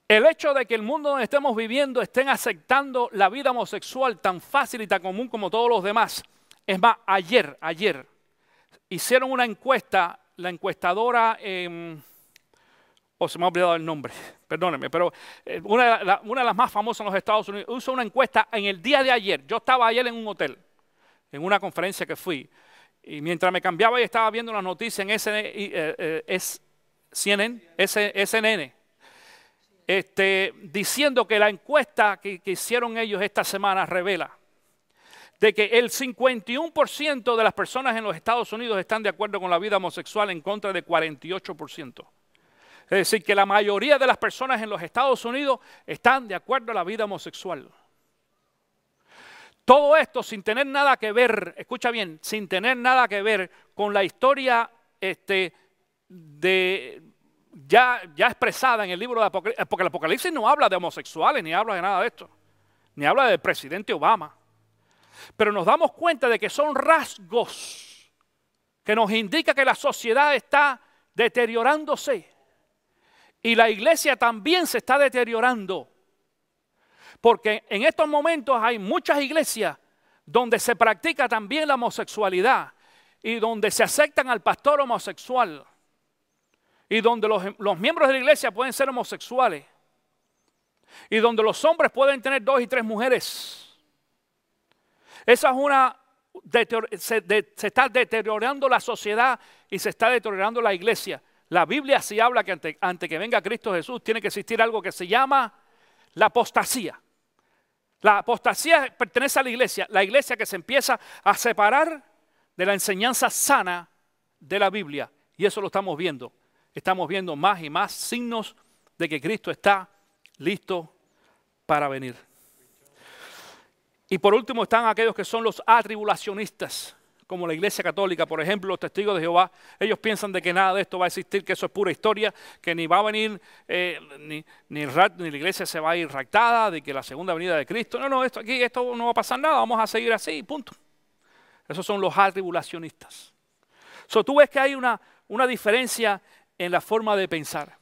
El hecho de que el mundo donde estemos viviendo estén aceptando la vida homosexual tan fácil y tan común como todos los demás. Es más, ayer hicieron una encuesta, la encuestadora, o se me ha olvidado el nombre, perdónenme, pero una de las más famosas en los Estados Unidos, hizo una encuesta en el día de ayer. Yo estaba ayer en un hotel, en una conferencia que fui, y mientras me cambiaba y estaba viendo las noticias en CNN, diciendo que la encuesta que hicieron ellos esta semana revela de que el 51% de las personas en los Estados Unidos están de acuerdo con la vida homosexual en contra de 48%. Es decir, que la mayoría de las personas en los Estados Unidos están de acuerdo a la vida homosexual. Todo esto sin tener nada que ver, escucha bien, sin tener nada que ver con la historia ya expresada en el libro de Apocalipsis, porque el Apocalipsis no habla de homosexuales, ni habla de nada de esto, ni habla del presidente Obama. Pero nos damos cuenta de que son rasgos que nos indican que la sociedad está deteriorándose y la iglesia también se está deteriorando. Porque en estos momentos hay muchas iglesias donde se practica también la homosexualidad y donde se aceptan al pastor homosexual y donde los miembros de la iglesia pueden ser homosexuales y donde los hombres pueden tener 2 y 3 mujeres. Esa es se está deteriorando la sociedad y se está deteriorando la iglesia. La Biblia sí habla que ante que venga Cristo Jesús tiene que existir algo que se llama la apostasía. La apostasía pertenece a la iglesia que se empieza a separar de la enseñanza sana de la Biblia. Y eso lo estamos viendo. Estamos viendo más y más signos de que Cristo está listo para venir. Y por último están aquellos que son los atribulacionistas, como la Iglesia Católica, por ejemplo, los testigos de Jehová. Ellos piensan de que nada de esto va a existir, que eso es pura historia, que ni va a venir, ni la iglesia se va a ir raptada, de que la segunda venida de Cristo. No, esto no va a pasar nada, vamos a seguir así, punto. Esos son los atribulacionistas. Tú ves que hay una diferencia en la forma de pensar.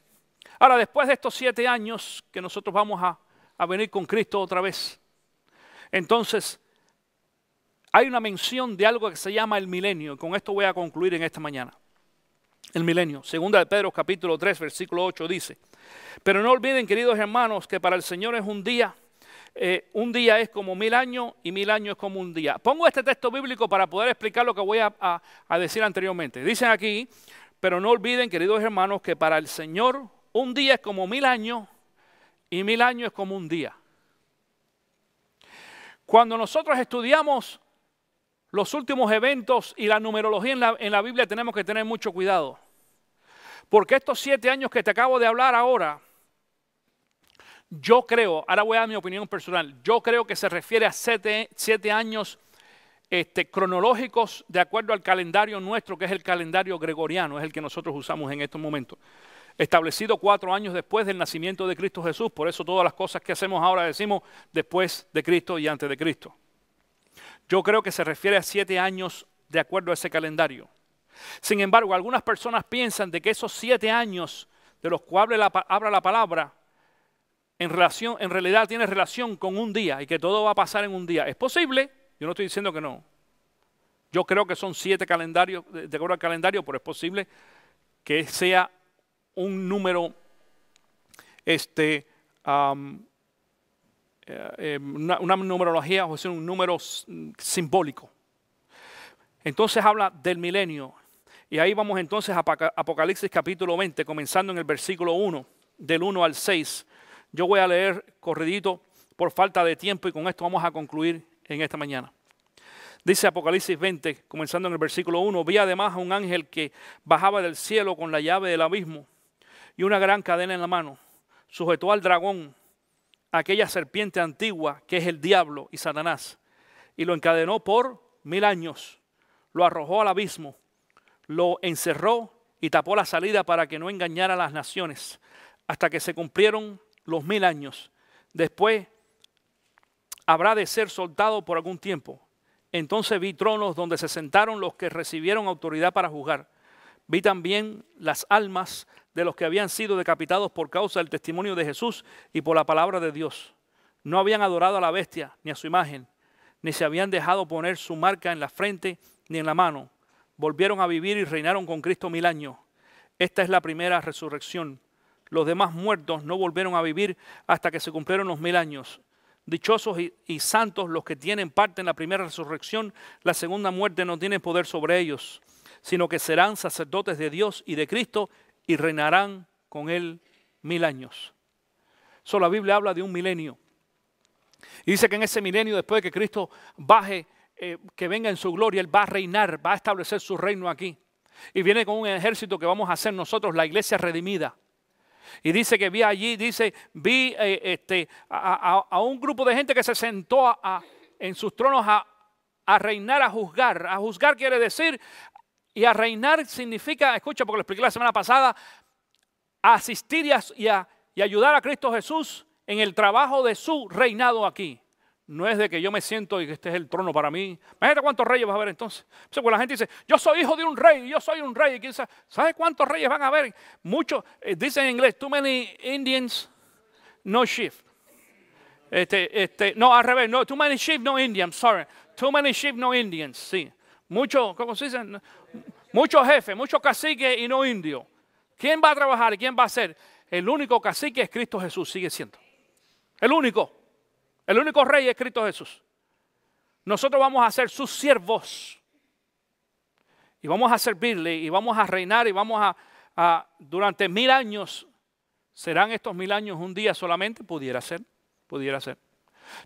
Ahora, después de estos 7 años que nosotros vamos a venir con Cristo otra vez, entonces hay una mención de algo que se llama el milenio. Con esto voy a concluir en esta mañana. El milenio. Segunda de Pedro capítulo 3 versículo 8 dice: pero no olviden, queridos hermanos, que para el Señor es un día es como 1000 años y 1000 años es como un día. Pongo este texto bíblico para poder explicar lo que voy a decir anteriormente. Dicen aquí: pero no olviden, queridos hermanos, que para el Señor un día es como 1000 años y 1000 años es como un día. Cuando nosotros estudiamos los últimos eventos y la numerología en la Biblia, tenemos que tener mucho cuidado. Porque estos 7 años que te acabo de hablar ahora, yo creo, ahora voy a dar mi opinión personal, yo creo que se refiere a 7 años cronológicos de acuerdo al calendario nuestro, que es el calendario gregoriano, es el que nosotros usamos en estos momentos. Establecido 4 años después del nacimiento de Cristo Jesús. Por eso todas las cosas que hacemos ahora decimos después de Cristo y antes de Cristo. Yo creo que se refiere a 7 años de acuerdo a ese calendario. Sin embargo, algunas personas piensan de que esos 7 años de los cuales habla la palabra en realidad tiene relación con un día y que todo va a pasar en un día. ¿Es posible? Yo no estoy diciendo que no. Yo creo que son 7 calendarios de acuerdo al calendario, pero es posible que sea un número, una numerología, o sea, un número simbólico. Entonces habla del milenio. Y ahí vamos entonces a Apocalipsis capítulo 20, comenzando en el versículo 1, del 1 al 6. Yo voy a leer corridito por falta de tiempo y con esto vamos a concluir en esta mañana. Dice Apocalipsis 20, comenzando en el versículo 1, vi además a un ángel que bajaba del cielo con la llave del abismo y una gran cadena en la mano. Sujetó al dragón, aquella serpiente antigua que es el diablo y Satanás, y lo encadenó por 1000 años. Lo arrojó al abismo, lo encerró y tapó la salida para que no engañara a las naciones, hasta que se cumplieron los 1000 años. Después habrá de ser soltado por algún tiempo. Entonces vi tronos donde se sentaron los que recibieron autoridad para juzgar. Vi también las almas de los que habían sido decapitados por causa del testimonio de Jesús y por la palabra de Dios. No habían adorado a la bestia ni a su imagen, ni se habían dejado poner su marca en la frente ni en la mano. Volvieron a vivir y reinaron con Cristo 1000 años. Esta es la primera resurrección. Los demás muertos no volvieron a vivir hasta que se cumplieron los 1000 años. Dichosos y santos los que tienen parte en la primera resurrección. La segunda muerte no tiene poder sobre ellos, sino que serán sacerdotes de Dios y de Cristo y reinarán con Él 1000 años. La Biblia habla de un milenio. Y dice que en ese milenio, después de que Cristo baje, que venga en su gloria, Él va a reinar, va a establecer su reino aquí. Y viene con un ejército que vamos a hacer nosotros, la iglesia redimida. Y dice que vi allí, vi a un grupo de gente que se sentó en sus tronos a reinar, a juzgar. A juzgar quiere decir, y a reinar significa, escucha porque lo expliqué la semana pasada, a asistir y ayudar a Cristo Jesús en el trabajo de su reinado aquí. No es de que yo me siento y que este es el trono para mí. Imagínate cuántos reyes va a haber entonces. Porque la gente dice, yo soy hijo de un rey, yo soy un rey. ¿Sabe cuántos reyes van a haber? Muchos, dice en inglés, too many Indians, no sheep. No, al revés, no, too many sheep, no Indians, sorry. Too many sheep, no Indians, sí. Muchos, ¿cómo se dice? Muchos jefes, muchos caciques y no indios. ¿Quién va a trabajar y quién va a ser? El único cacique es Cristo Jesús, sigue siendo. El único rey es Cristo Jesús. Nosotros vamos a ser sus siervos. Y vamos a servirle y vamos a reinar y vamos durante 1000 años. ¿Serán estos 1000 años un día solamente? Pudiera ser.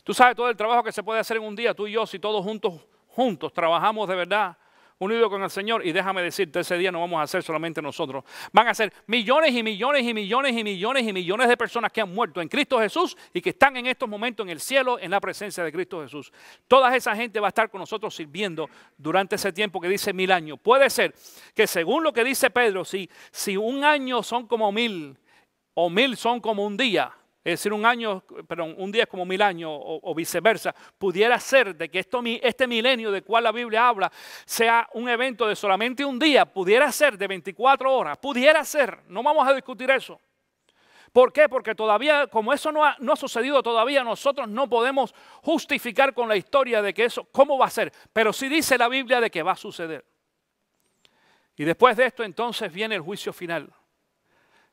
Tú sabes todo el trabajo que se puede hacer en un día, tú y yo, si todos juntos trabajamos de verdad, unidos con el Señor. Y déjame decirte, ese día no vamos a hacer solamente nosotros. Van a ser millones y millones y millones y millones y millones de personas que han muerto en Cristo Jesús y que están en estos momentos en el cielo en la presencia de Cristo Jesús. Toda esa gente va a estar con nosotros sirviendo durante ese tiempo que dice 1000 años. Puede ser que según lo que dice Pedro, si un año son como 1000 o 1000 son como un día, es decir, un día es como 1000 años o viceversa. Pudiera ser de que este milenio del cual la Biblia habla sea un evento de solamente un día, pudiera ser de 24 horas, pudiera ser, no vamos a discutir eso. ¿Por qué? Porque todavía, como eso no ha sucedido todavía, nosotros no podemos justificar con la historia de que eso, cómo va a ser. Pero sí dice la Biblia de que va a suceder. Y después de esto entonces viene el juicio final.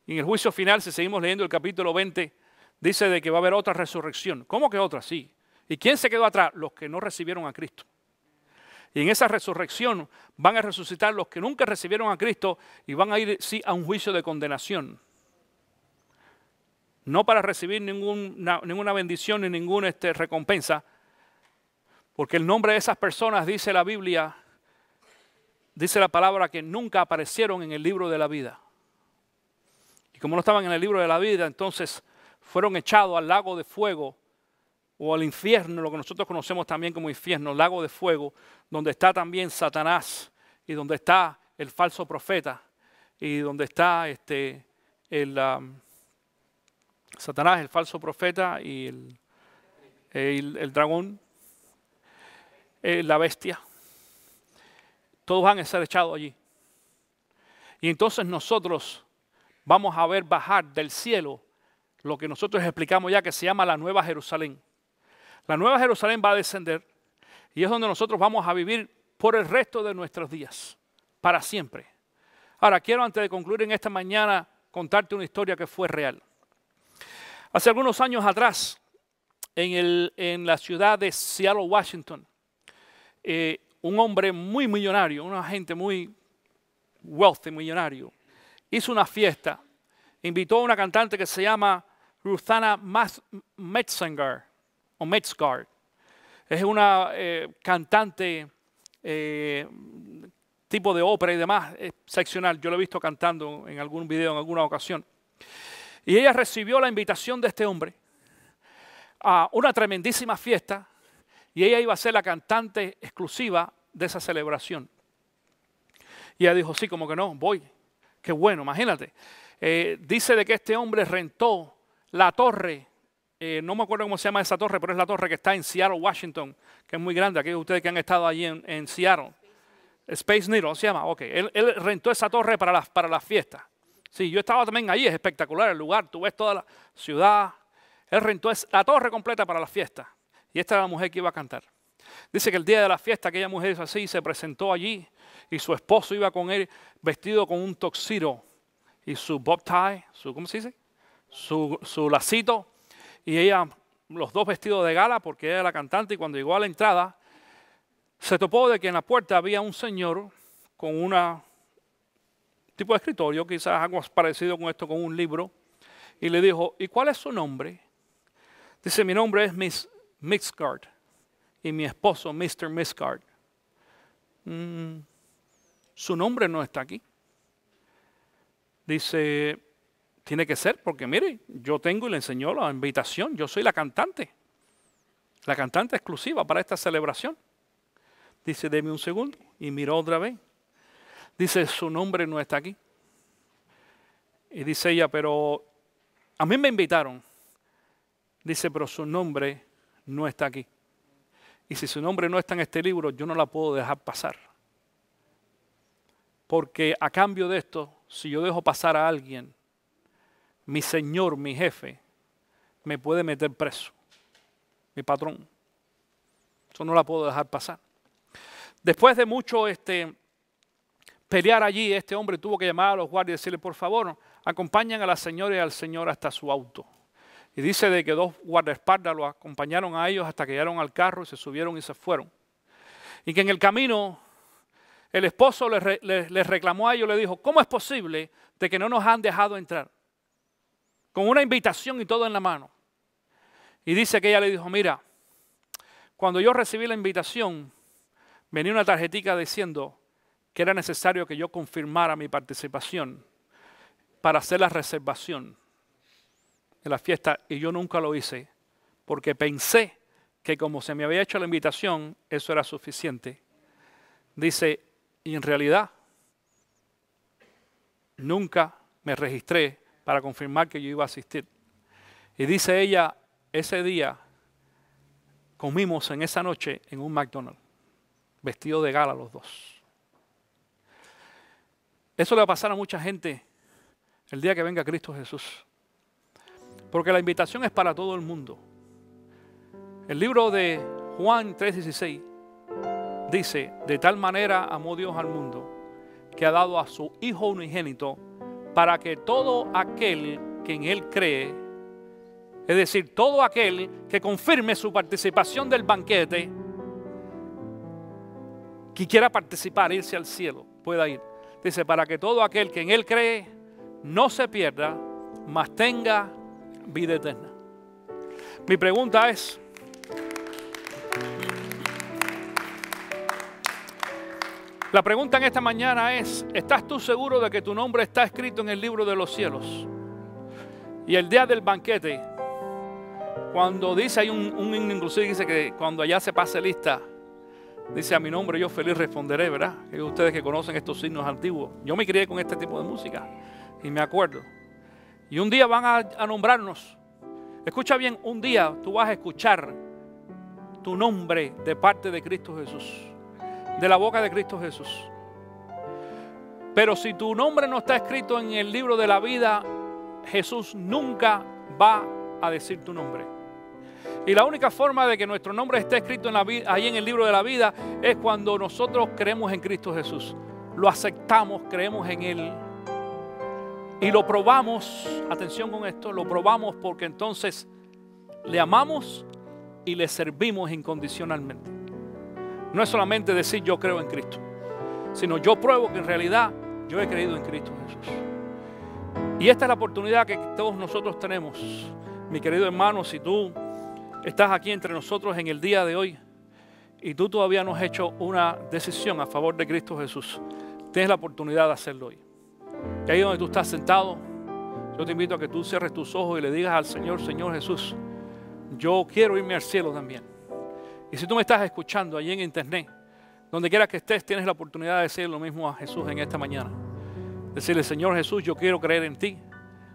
Y en el juicio final, si seguimos leyendo el capítulo 20, dice de que va a haber otra resurrección. ¿Cómo que otra? Sí. ¿Y quién se quedó atrás? Los que no recibieron a Cristo. Y en esa resurrección van a resucitar los que nunca recibieron a Cristo y van a ir sí a un juicio de condenación. No para recibir ninguna bendición ni ninguna recompensa, porque el nombre de esas personas, dice la Biblia, dice la palabra que nunca aparecieron en el libro de la vida. Y como no estaban en el libro de la vida, entonces fueron echados al lago de fuego o al infierno, lo que nosotros conocemos también como infierno, lago de fuego, donde está también Satanás y donde está el falso profeta y donde está Satanás, el falso profeta y el dragón, la bestia. Todos van a ser echados allí. Y entonces nosotros vamos a ver bajar del cielo lo que nosotros explicamos ya que se llama la Nueva Jerusalén. La Nueva Jerusalén va a descender y es donde nosotros vamos a vivir por el resto de nuestros días, para siempre. Ahora, quiero antes de concluir en esta mañana contarte una historia que fue real. Hace algunos años atrás, en la ciudad de Seattle, Washington, un hombre muy millonario, una gente muy wealthy, millonario, hizo una fiesta, invitó a una cantante que se llama Ruthana Metzger. Es una cantante tipo de ópera y demás, excepcional. Yo lo he visto cantando en algún video, en alguna ocasión. Y ella recibió la invitación de este hombre a una tremendísima fiesta y ella iba a ser la cantante exclusiva de esa celebración. Y ella dijo, sí, como que no, voy. Qué bueno, imagínate. Dice de que este hombre rentó la torre, no me acuerdo cómo se llama esa torre, pero es la torre que está en Seattle, Washington, que es muy grande. Aquellos de ustedes que han estado allí en Seattle. Space Needle se llama. Ok, él rentó esa torre para las fiestas. Sí, yo estaba también ahí, es espectacular el lugar, tú ves toda la ciudad. Él rentó la torre completa para las fiestas. Y esta era la mujer que iba a cantar. Dice que el día de la fiesta aquella mujer hizo así, se presentó allí y su esposo iba con él vestido con un tuxedo y su bow tie, ¿cómo se dice? Su lacito, y ella, los dos vestidos de gala porque ella era la cantante, y cuando llegó a la entrada se topó de que en la puerta había un señor con un tipo de escritorio, quizás algo parecido con esto, con un libro, y le dijo, ¿y cuál es su nombre? Dice, mi nombre es Miss Mixgard y mi esposo Mr. Mixgard. Su nombre no está aquí. Dice, tiene que ser porque mire, yo tengo y le enseñó la invitación, yo soy la cantante exclusiva para esta celebración. Dice, deme un segundo, y miró otra vez. Dice, su nombre no está aquí. Y dice ella, pero a mí me invitaron. Dice, pero su nombre no está aquí. Y si su nombre no está en este libro, yo no la puedo dejar pasar. Porque a cambio de esto, si yo dejo pasar a alguien, mi señor, mi jefe, me puede meter preso. Mi patrón. Eso no la puedo dejar pasar. Después de mucho pelear allí, este hombre tuvo que llamar a los guardias y decirle, por favor, acompañen a la señora y al señor hasta su auto. Y dice de que 2 guardaespaldas lo acompañaron a ellos hasta que llegaron al carro y se subieron y se fueron. Y que en el camino el esposo les reclamó a ellos, le dijo, ¿cómo es posible de que no nos han dejado entrar? Con una invitación y todo en la mano. Y dice que ella le dijo, mira, cuando yo recibí la invitación, venía una tarjetita diciendo que era necesario que yo confirmara mi participación para hacer la reservación de la fiesta, y yo nunca lo hice porque pensé que como se me había hecho la invitación, eso era suficiente. Dice, y en realidad nunca me registré para confirmar que yo iba a asistir. Y dice ella, ese día comimos en esa noche en un McDonald's, vestidos de gala los dos. Eso le va a pasar a mucha gente el día que venga Cristo Jesús. Porque la invitación es para todo el mundo. El libro de Juan 3:16 dice, de tal manera amó Dios al mundo, que ha dado a su Hijo unigénito, para que todo aquel que en Él cree, es decir, todo aquel que confirme su participación del banquete, que quiera participar, irse al cielo, pueda ir. Dice, para que todo aquel que en Él cree, no se pierda, mas tenga vida eterna. Mi pregunta es, la pregunta en esta mañana es, ¿estás tú seguro de que tu nombre está escrito en el libro de los cielos? Y el día del banquete, cuando dice, hay un inclusive dice que cuando allá se pase lista, dice, a mi nombre yo feliz responderé, ¿verdad? Que ustedes que conocen estos signos antiguos. Yo me crié con este tipo de música y me acuerdo. Y un día van a nombrarnos. Escucha bien, un día tú vas a escuchar tu nombre de parte de Cristo Jesús, de la boca de Cristo Jesús. Pero si tu nombre no está escrito en el libro de la vida, Jesús nunca va a decir tu nombre. Y la única forma de que nuestro nombre esté escrito ahí en el libro de la vida es cuando nosotros creemos en Cristo Jesús. Lo aceptamos, creemos en Él. Y lo probamos, atención con esto, lo probamos porque entonces le amamos y le servimos incondicionalmente. No es solamente decir yo creo en Cristo, sino yo pruebo que en realidad yo he creído en Cristo Jesús. Y esta es la oportunidad que todos nosotros tenemos. Mi querido hermano, si tú estás aquí entre nosotros en el día de hoy y tú todavía no has hecho una decisión a favor de Cristo Jesús, tienes la oportunidad de hacerlo hoy. Y ahí donde tú estás sentado, yo te invito a que tú cierres tus ojos y le digas al Señor, Señor Jesús, yo quiero irme al cielo también. Y si tú me estás escuchando allí en internet, donde quiera que estés, tienes la oportunidad de decir lo mismo a Jesús en esta mañana. Decirle, Señor Jesús, yo quiero creer en ti.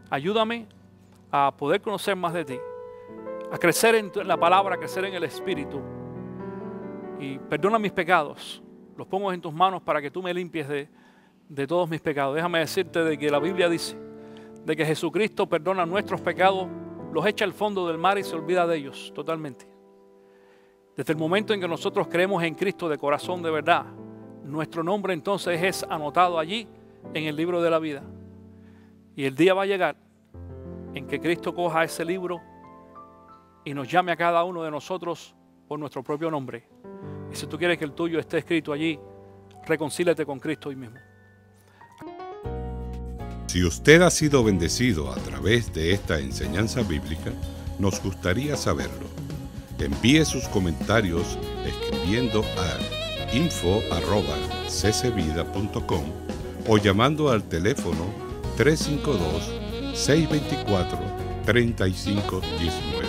Ayúdame a poder conocer más de ti, a crecer en la palabra, a crecer en el Espíritu. Y perdona mis pecados, los pongo en tus manos para que tú me limpies de todos mis pecados. Déjame decirte de que la Biblia dice de que Jesucristo perdona nuestros pecados, los echa al fondo del mar y se olvida de ellos totalmente. Desde el momento en que nosotros creemos en Cristo de corazón de verdad, nuestro nombre entonces es anotado allí en el libro de la vida. Y el día va a llegar en que Cristo coja ese libro y nos llame a cada uno de nosotros por nuestro propio nombre. Y si tú quieres que el tuyo esté escrito allí, reconcíliate con Cristo hoy mismo. Si usted ha sido bendecido a través de esta enseñanza bíblica, nos gustaría saberlo. Envíe sus comentarios escribiendo a info@ccvida.com o llamando al teléfono 352-624-3519.